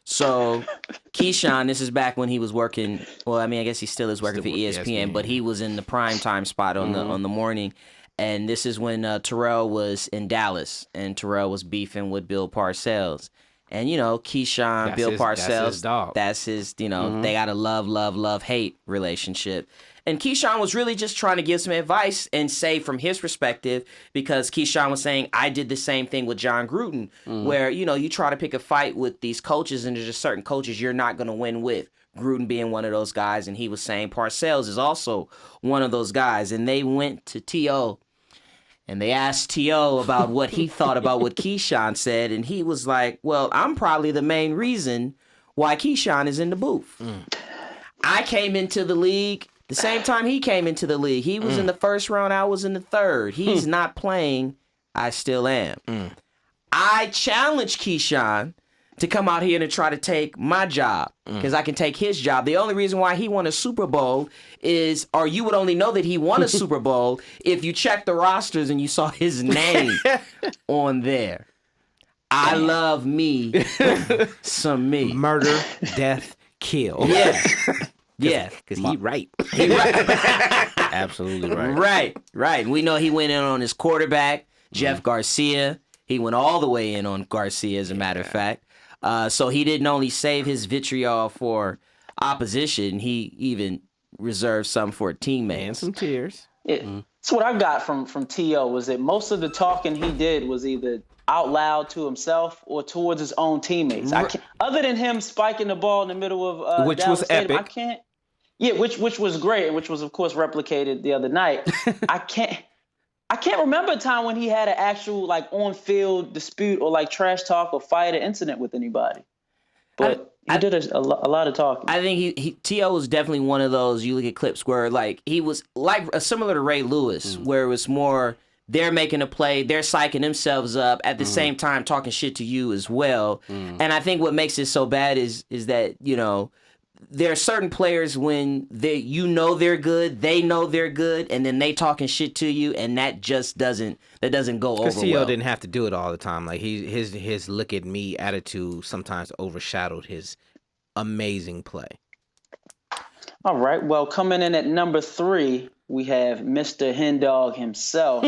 So, Keyshawn, this is back when he was working. Well, I mean, I guess he still is working for ESPN, but he was in the prime time spot on the morning. And this is when Terrell was in Dallas, and Terrell was beefing with Bill Parcells. And you know, Keyshawn, Bill Parcells, that's his dog. That's his. You know, they got a love, hate relationship. And Keyshawn was really just trying to give some advice and say from his perspective, because Keyshawn was saying, I did the same thing with John Gruden, where, you know, you try to pick a fight with these coaches and there's just certain coaches you're not going to win with. Gruden being one of those guys. And he was saying Parcells is also one of those guys. And they went to T.O. and they asked T.O. about what he thought about what Keyshawn said. And he was like, well, I'm probably the main reason why Keyshawn is in the booth. I came into the league the same time he came into the league. He was in the first round. I was in the third. He's not playing. I still am. I challenged Keyshawn to come out here and try to take my job because I can take his job. The only reason why he won a Super Bowl is, or you would only know that he won a Super Bowl if you checked the rosters and you saw his name on there. I love me some me. Murder, death, kill. Yeah. Yeah. Because he right. Absolutely right. Right. We know he went in on his quarterback, Jeff Garcia. He went all the way in on Garcia, as a matter of fact. So he didn't only save his vitriol for opposition, he even reserved some for teammates. And some tears. That's what I got from T.O. was that most of the talking he did was either out loud to himself or towards his own teammates. Other than him spiking the ball in the middle of which Dallas was Stadium, epic. I can't. Yeah, which was great, and which was of course replicated the other night. I can't remember a time when he had an actual like on-field dispute or like trash talk or fight or incident with anybody. But he did a lot of talking. I think T.O. was definitely one of those, you look at clips where like he was like similar to Ray Lewis, where it was more they're making a play, they're psyching themselves up at the same time talking shit to you as well. And I think what makes it so bad is that, you know, there are certain players when they're good, they know they're good, and then they talking shit to you, and that just doesn't go over Because T.O. well. didn't have to do it all the time. Like his look at me attitude sometimes overshadowed his amazing play. All right. Well, coming in at number 3, we have Mr. Hendog himself,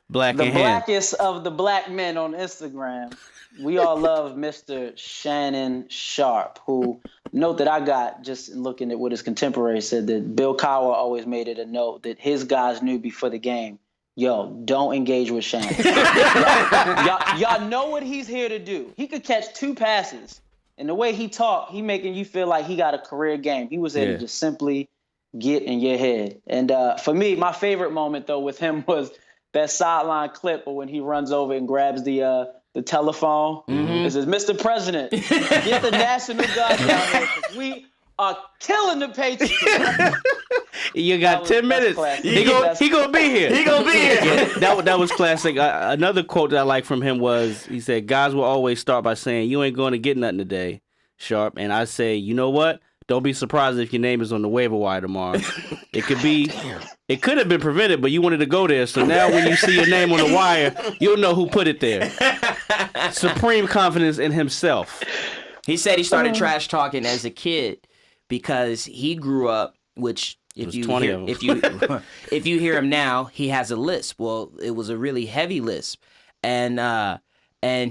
Black the and Hen. blackest of the black men on Instagram. We all love Mr. Shannon Sharp, who note that I got just in looking at what his contemporaries said that Bill Cowher always made it a note that his guys knew before the game, yo, don't engage with Shannon. y'all know what he's here to do. He could catch 2 passes. And the way he talked, he making you feel like he got a career game. He was there to just simply get in your head. And for me, my favorite moment, though, with him was that sideline clip when he runs over and grabs the telephone. It says, Mr. President, get the National Guard down here because we are killing the Patriots. You got 10 minutes. He gonna be here. He gonna be here. Yeah, that was classic. Another quote that I like from him was, he said, guys will always start by saying, you ain't going to get nothing today, Sharp. And I say, you know what? Don't be surprised if your name is on the waiver wire tomorrow. It could have been prevented, but you wanted to go there. So now when you see your name on the wire, you'll know who put it there. Supreme confidence in himself. He said he started trash talking as a kid because he grew up, which if you hear him now, he has a lisp. Well, it was a really heavy lisp, and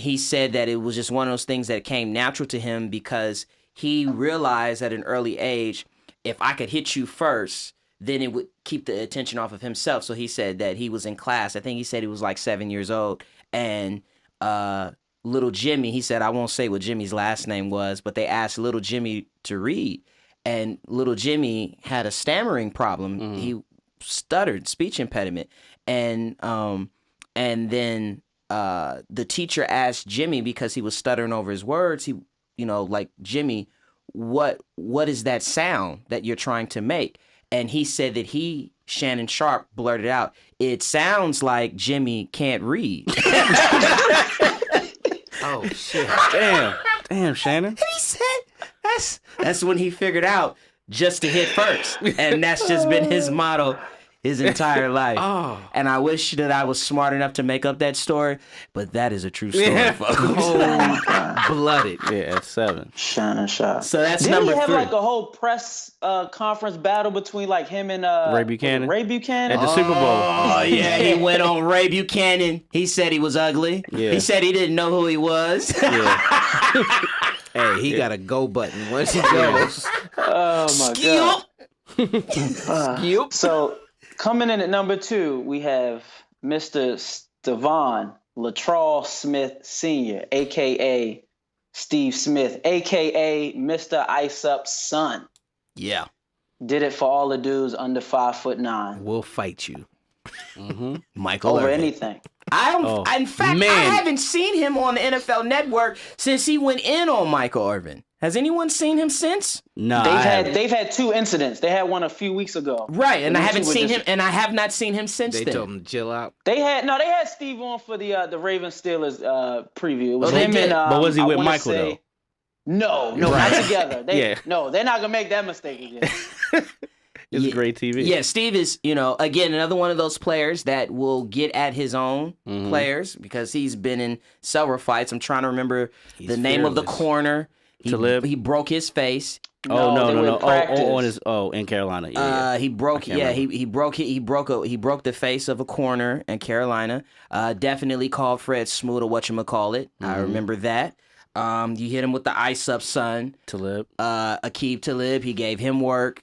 he said that it was just one of those things that came natural to him because he realized at an early age, if I could hit you first, then it would keep the attention off of himself. So he said that he was in class. I think he said he was like 7 years old, and little Jimmy, he said, I won't say what Jimmy's last name was, but they asked little Jimmy to read. And little Jimmy had a stammering problem. He stuttered, speech impediment. And then the teacher asked Jimmy, because he was stuttering over his words, like, Jimmy, what is that sound that you're trying to make? And he said that Shannon Sharp, blurted out, it sounds like Jimmy can't read. Oh shit! Damn, Shannon. And he said that's when he figured out just to hit first, and that's just been his motto his entire life. And I wish that I was smart enough to make up that story, but that is a true story, folks. Blooded. Yeah, at 7. Shannon Sharp. So that's Didn't number he have 3. like a whole press conference battle between like him and Ray Buchanan? Ray Buchanan? At the Super Bowl. Oh yeah, he went on Ray Buchanan. He said he was ugly. Yeah. He said he didn't know who he was. Yeah. Hey, he got a go button once he goes. Oh my God. So coming in at number 2, we have Mr. Stevan Latrell Smith Sr., a.k.a. Steve Smith, a.k.a. Mr. Ice Up's son. Yeah. Did it for all the dudes under 5'9". We'll fight you. Michael Over Irvin. anything. In fact, man. I haven't seen him on the NFL Network since he went in on Michael Irvin. Has anyone seen him since? No, They've had 2 incidents. They had one a few weeks ago. Right, and I These haven't two were seen just- him, and I have not seen him since They then. told him to chill out. They had Steve on for the Ravens Steelers preview. It was they him did. and But was he I with wanna Michael, though? No, not together. Yeah. No, they're not gonna make that mistake again. It's great TV. Yeah, Steve is, again, another one of those players that will get at his own players because he's been in several fights. I'm trying to remember the name of the fearless. corner. Talib. He broke his face. Oh no, they no, were no. in practice. On his in Carolina. Yeah, He broke. can't Yeah, remember. he broke the face of a corner in Carolina. Definitely called Fred Smoot or whatchamacallit. I remember that. You hit him with the ice up, son. Talib, Aqib Talib. He gave him work.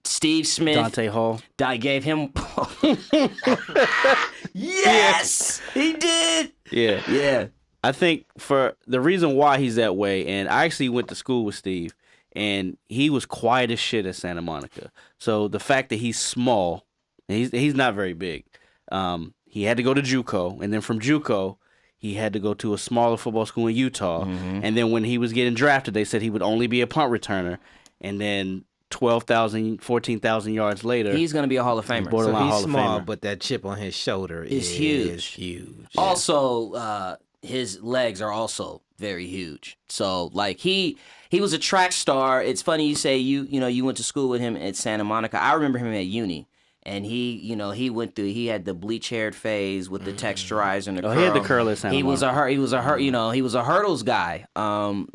Steve Smith. Dante Hall. Gave him. Yes, he did. Yeah. Yeah. I think for the reason why he's that way, and I actually went to school with Steve, and he was quiet as shit at Santa Monica. So the fact that he's small, and he's not very big, he had to go to JUCO, and then from JUCO, he had to go to a smaller football school in Utah. And then when he was getting drafted, they said he would only be a punt returner, and then 12,000, 14,000 yards later, He's gonna be a Hall of Famer. borderline So he's Hall of small, Famer. but that chip on his shoulder Is is huge. huge. Also, his legs are also very huge. So like he was a track star. It's funny you say you went to school with him at Santa Monica. I remember him at uni. And he had the bleach haired phase with the texturizer and the curl. He had the curl at Santa He was Monica. he was a hurdles guy.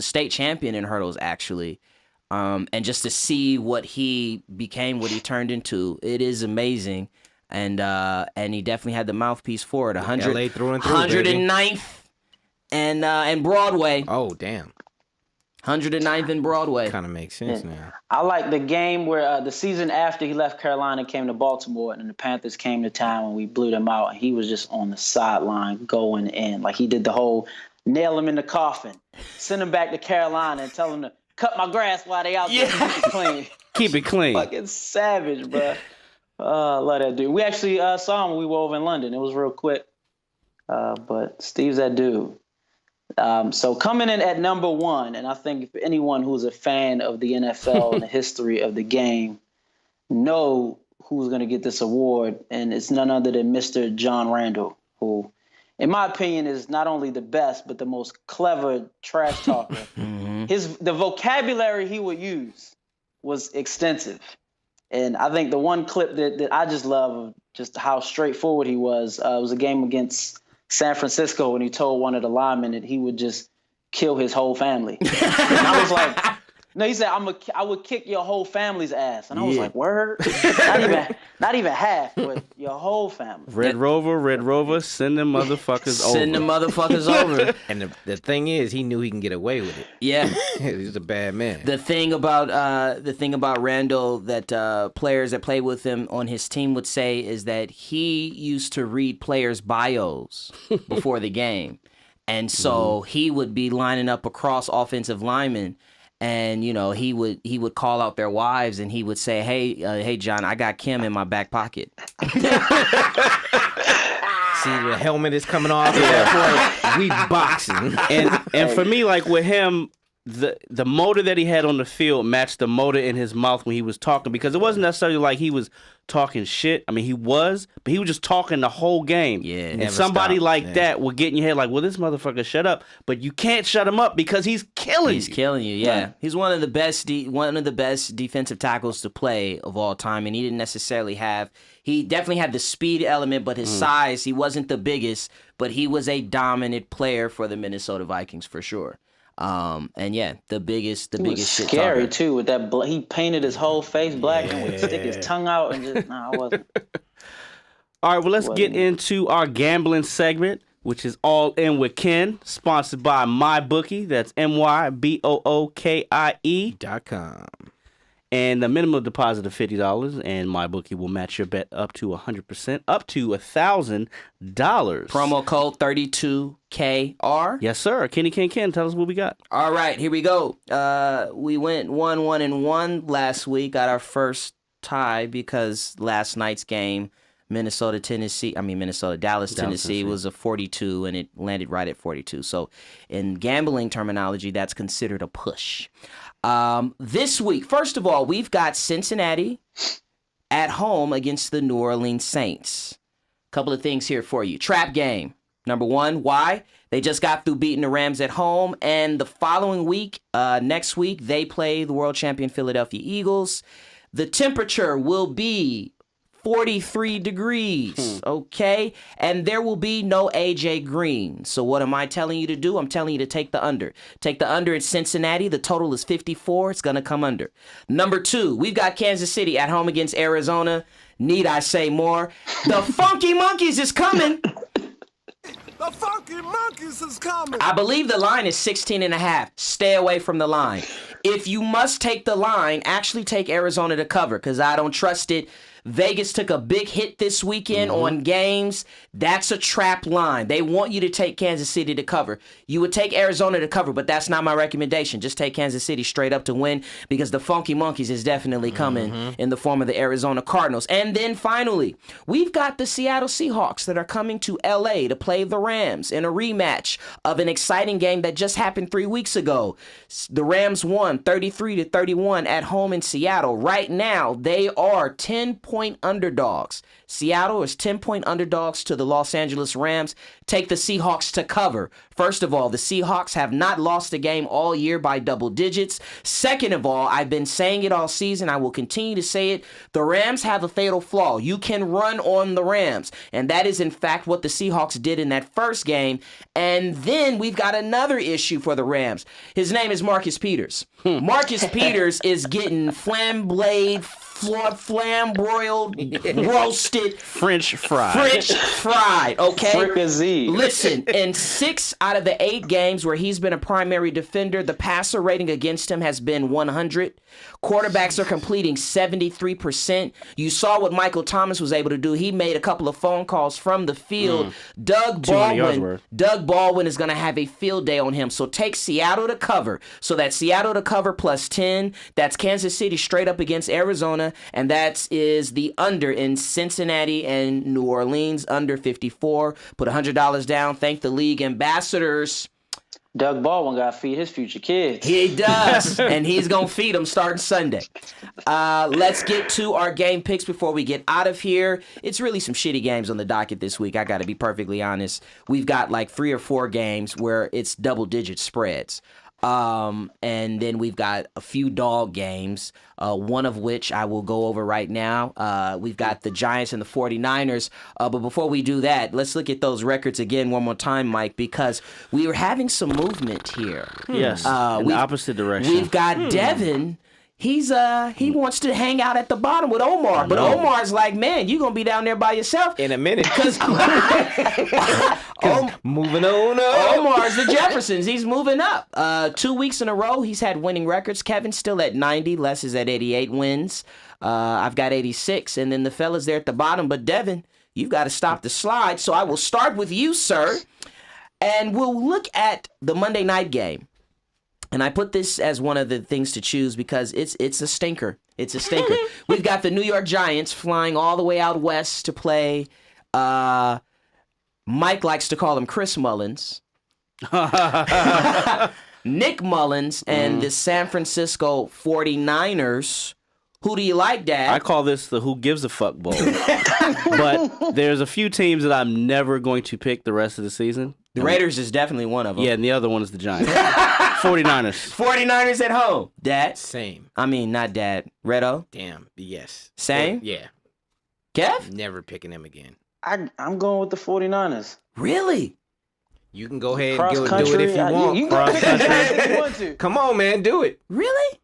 State champion in hurdles actually. And just to see what he became, what he turned into, it is amazing. And he definitely had the mouthpiece for it. 100 LA through and through, baby. 109th and Broadway. Oh, damn. 109th and Broadway. Kind of makes sense now. I like the game where the season after he left Carolina, came to Baltimore, and the Panthers came to town and we blew them out. And he was just on the sideline going in. Like he did the whole nail him in the coffin, send him back to Carolina and tell him to cut my grass while they out there and keep it clean. Keep it clean. Fucking savage, bro. I love that dude. We actually saw him when we were over in London. It was real quick. But Steve's that dude. So coming in at number one, and I think if anyone who's a fan of the NFL and the history of the game know who's going to get this award, and it's none other than Mr. John Randall, who, in my opinion, is not only the best, but the most clever trash talker. The vocabulary he would use was extensive. And I think the one clip that I just love of just how straightforward he was a game against San Francisco when he told one of the linemen that he would just kill his whole family. And I was like, no, he said, I would kick your whole family's ass. And I was like, word? not even half, but your whole family. Red Rover, send them motherfuckers over. Send the motherfuckers over. And the thing is, he knew he can get away with it. Yeah. He's a bad man. The thing about Randall that players that play with him on his team would say is that he used to read players' bios before the game. And so he would be lining up across offensive linemen, and he would call out their wives, and he would say, hey John, I got Kim in my back pocket. See, the helmet is coming off. Yeah. We boxing. And for me, like with him, the motor that he had on the field matched the motor in his mouth when he was talking, because it wasn't necessarily like he was talking shit. I mean, he was, but he was just talking the whole game. Yeah. And Never somebody stopped. like Yeah. that will get in your head like, well, this motherfucker shut up, but you can't shut him up because he's killing He's you. killing you, yeah. He's one of the best defensive tackles to play of all time, and he didn't necessarily have. He definitely had the speed element, but his size, he wasn't the biggest, but he was a dominant player for the Minnesota Vikings for sure. And yeah, the biggest It was shit scary talker. too with that. He painted his whole face black and would stick his tongue out and just. No, I wasn't. All right, well, let's get Wasn't. into our gambling segment, which is All In with Ken, sponsored by MyBookie. That's MyBookie. .com. And the minimum deposit of $50, and MyBookie will match your bet up to 100%, up to $1,000. Promo code 32KR. Yes, sir. Kenny Ken, tell us what we got. All right, here we go. We went 1-1-1 last week. Got our first tie because last night's game, Dallas, Tennessee was a 42, and it landed right at 42. So in gambling terminology, that's considered a push. This week, first of all, we've got Cincinnati at home against the New Orleans Saints. Couple of things here for you. Trap game. Number one, why? They just got through beating the Rams at home, and the following week, next week, they play the world champion Philadelphia Eagles. The temperature will be 43 degrees, okay? And there will be no AJ Green. So what am I telling you to do? I'm telling you to take the under. Take the under at Cincinnati. The total is 54. It's going to come under. Number 2, we've got Kansas City at home against Arizona. Need I say more? The Funky Monkeys is coming. The Funky Monkeys is coming. I believe the line is 16.5. Stay away from the line. If you must take the line, actually take Arizona to cover because I don't trust it. Vegas took a big hit this weekend on games. That's a trap line. They want you to take Kansas City to cover. You would take Arizona to cover, but that's not my recommendation. Just take Kansas City straight up to win because the Funky Monkeys is definitely coming in the form of the Arizona Cardinals. And then finally, we've got the Seattle Seahawks that are coming to L.A. to play the Rams in a rematch of an exciting game that just happened 3 weeks ago. The Rams won 33-31 at home in Seattle. Right now, they are 10-point underdogs. Seattle is 10-point underdogs to the Los Angeles Rams. Take the Seahawks to cover. First of all, the Seahawks have not lost a game all year by double digits. Second of all, I've been saying it all season. I will continue to say it. The Rams have a fatal flaw. You can run on the Rams. And that is, in fact, what the Seahawks did in that first game. And then we've got another issue for the Rams. His name is Marcus Peters. Marcus Peters is getting flambéed, flambroiled, roasted, French fried, okay? Fricassee. Listen, in 6 out of the 8 games where he's been a primary defender, the passer rating against him has been 100. Quarterbacks are completing 73%. You saw what Michael Thomas was able to do. He made a couple of phone calls from the field. Doug 200 yards Baldwin, worth. Doug Baldwin is going to have a field day on him. So take Seattle to cover. So that's Seattle to cover plus 10. That's Kansas City straight up against Arizona. And that is the under in Cincinnati and New Orleans, under 54. Put $100 down. Thank the league ambassadors. Doug Baldwin got to feed his future kids. He does, and he's going to feed them starting Sunday. Let's get to our game picks before we get out of here. It's really some shitty games on the docket this week, I got to be perfectly honest. We've got like 3 or 4 games where it's double-digit spreads. And then we've got a few dog games, one of which I will go over right now. We've got the Giants and the 49ers. But before we do that, let's look at those records again one more time, Mike, because we were having some movement here. Yes, in the opposite direction. We've got Devin. He wants to hang out at the bottom with Omar, but Omar's like, man, you're gonna be down there by yourself In a minute. because Moving on up. Omar's the Jeffersons. He's moving up. 2 weeks in a row, he's had winning records. Kevin's still at 90. Les is at 88 wins. I've got 86, and then the fellas there at the bottom. But Devin, you've got to stop the slide. So I will start with you, sir, and we'll look at the Monday night game. And I put this as one of the things to choose because it's a stinker. It's a stinker. We've got the New York Giants flying all the way out west to play. Mike likes to call him Chris Mullins. Nick Mullins and the San Francisco 49ers. Who do you like, Dad? I call this the Who Gives a Fuck Bowl. But there's a few teams that I'm never going to pick the rest of the season. The Raiders is definitely one of them. Yeah, and the other one is the Giants. 49ers. 49ers at home. Dad? Same. I mean, not Dad. Redo? Damn. Yes. Same? Yeah. Kev? Never picking them again. I'm going with the 49ers. Really? You can go ahead Cross and country. do it if you want. You can pick it if you want to. Come on, man. Do it. Really?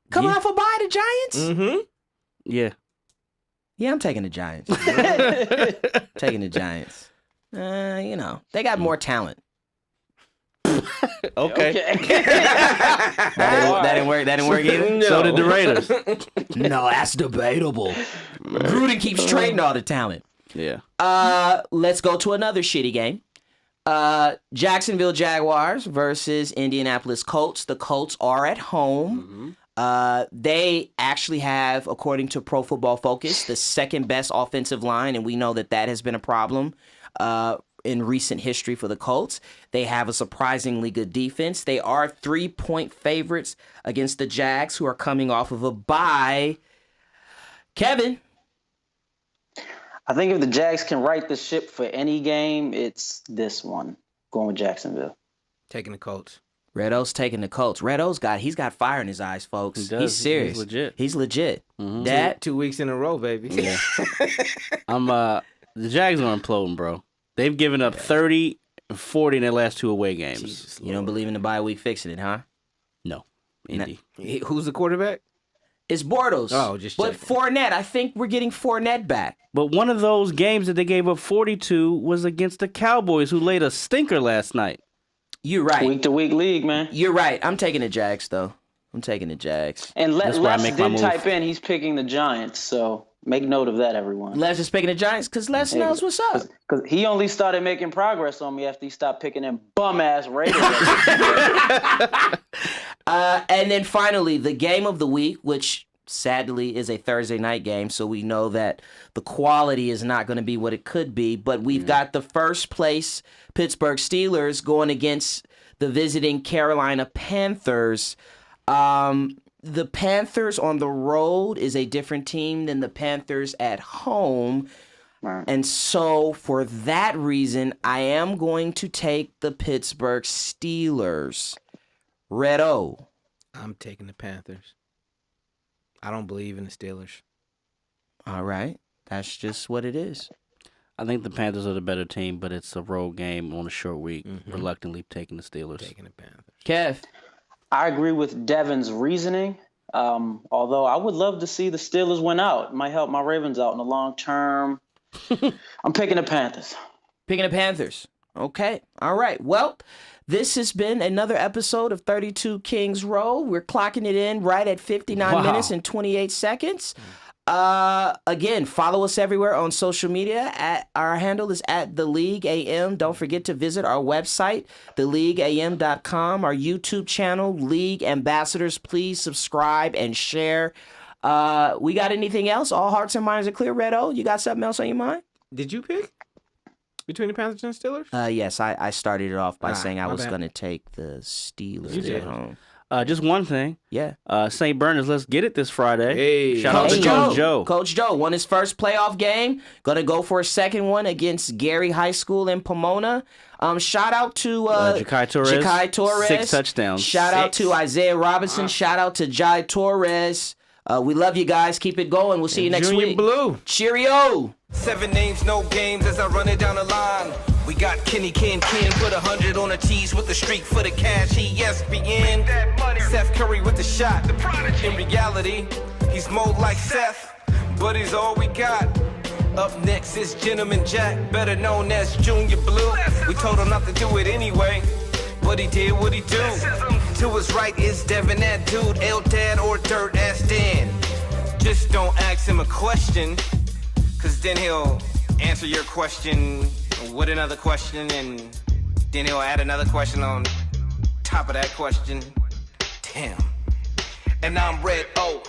Coming Yeah. off a bye, the Giants? Mm-hmm. Yeah. Yeah, I'm taking the Giants. Taking the Giants. They got more talent. Okay. That didn't work. That didn't work either. So did the Raiders. No, that's debatable. Gruden keeps trading all the talent. Yeah. Let's go to another shitty game. Jacksonville Jaguars versus Indianapolis Colts. The Colts are at home. They actually have, according to Pro Football Focus, the second best offensive line, and we know that has been a problem in recent history for the Colts. They have a surprisingly good defense. They are 3-point favorites against the Jags, who are coming off of a bye. Kevin? I think if the Jags can right the ship for any game, it's this one. Going with Jacksonville. Taking the Colts. Red O's taking the Colts. Red O's he's got fire in his eyes, folks. He does. He's serious. He's legit. Dad, 2 weeks in a row, baby. Yeah. The Jags are imploding, bro. They've given up 30 and 40 in their last 2 away games. Jesus, you don't believe in the bye week fixing it, huh? No. Indy. Who's the quarterback? It's Bortles. Oh, just But checking. Fournette, I think we're getting Fournette back. But one of those games that they gave up 42 was against the Cowboys, who laid a stinker last night. You're right. Week to week league, man. You're right. I'm taking the Jags, though. I'm taking the Jags. And That's where I Les make my did move. type in he's picking the Giants, so make note of that, everyone. Les is picking the Giants because Les knows what's up. Because he only started making progress on me after he stopped picking them bum-ass Raiders. And then finally, the game of the week, which sadly is a Thursday night game, so we know that the quality is not going to be what it could be. But we've got the first place Pittsburgh Steelers going against the visiting Carolina Panthers. The Panthers on the road is a different team than the Panthers at home. Right. And so for that reason, I am going to take the Pittsburgh Steelers. Red-O. I'm taking the Panthers. I don't believe in the Steelers. All right. That's just what it is. I think the Panthers are the better team, but it's a road game on a short week. Reluctantly taking the Steelers. Taking the Panthers. Kev. I agree with Devin's reasoning, although I would love to see the Steelers win out. It might help my Ravens out in the long term. I'm picking the Panthers. Picking the Panthers. Okay. All right. Well, this has been another episode of 32 Kings Row. We're clocking it in right at 59 minutes and 28 seconds. Again, follow us everywhere on social media. Our handle is at The League AM. Don't forget to visit our website, theleagueam.com, our YouTube channel, League Ambassadors. Please subscribe and share. We got anything else? All hearts and minds are clear, Red-O? You got something else on your mind? Did you pick between the Panthers and the Steelers? Yes, I started it off by saying I my was bad. going to take the Steelers You did. at home. Just one thing. Yeah. St. Bernard's, let's get it this Friday. Hey. Shout out to Coach Joe. Coach Joe won his first playoff game. Going to go for a second one against Gary High School in Pomona. Shout out to Ja'Kai Torres. Ja'Kai Torres. 6 touchdowns. Shout out to Isaiah Robinson. Shout out to Jai Torres. We love you guys. Keep it going. We'll see you next Junior week. Blue. Cheerio. 7 names, no games as I run it down the line. We got Kenny Ken, put 100 on the tees with the streak for the cash. ESPN, Seth Curry with the shot. The prodigy. In reality, he's more like Seth, but he's all we got. Up next is Gentleman Jack, better known as Junior Blue. We told him not to do it anyway, but he did what he do. To his right is Devin, that dude, L-Dad or Dirt Ass Dan. Just don't ask him a question, cause then he'll answer your question with another question, and then he'll add another question on top of that question. Damn. And I'm Red-O,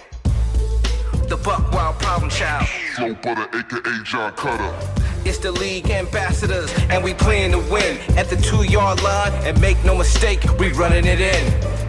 the Buck Wild Problem Child. Flow Butter, aka John Cutter. It's the league ambassadors, and we playing to win. At the 2-yard line, and make no mistake, we running it in.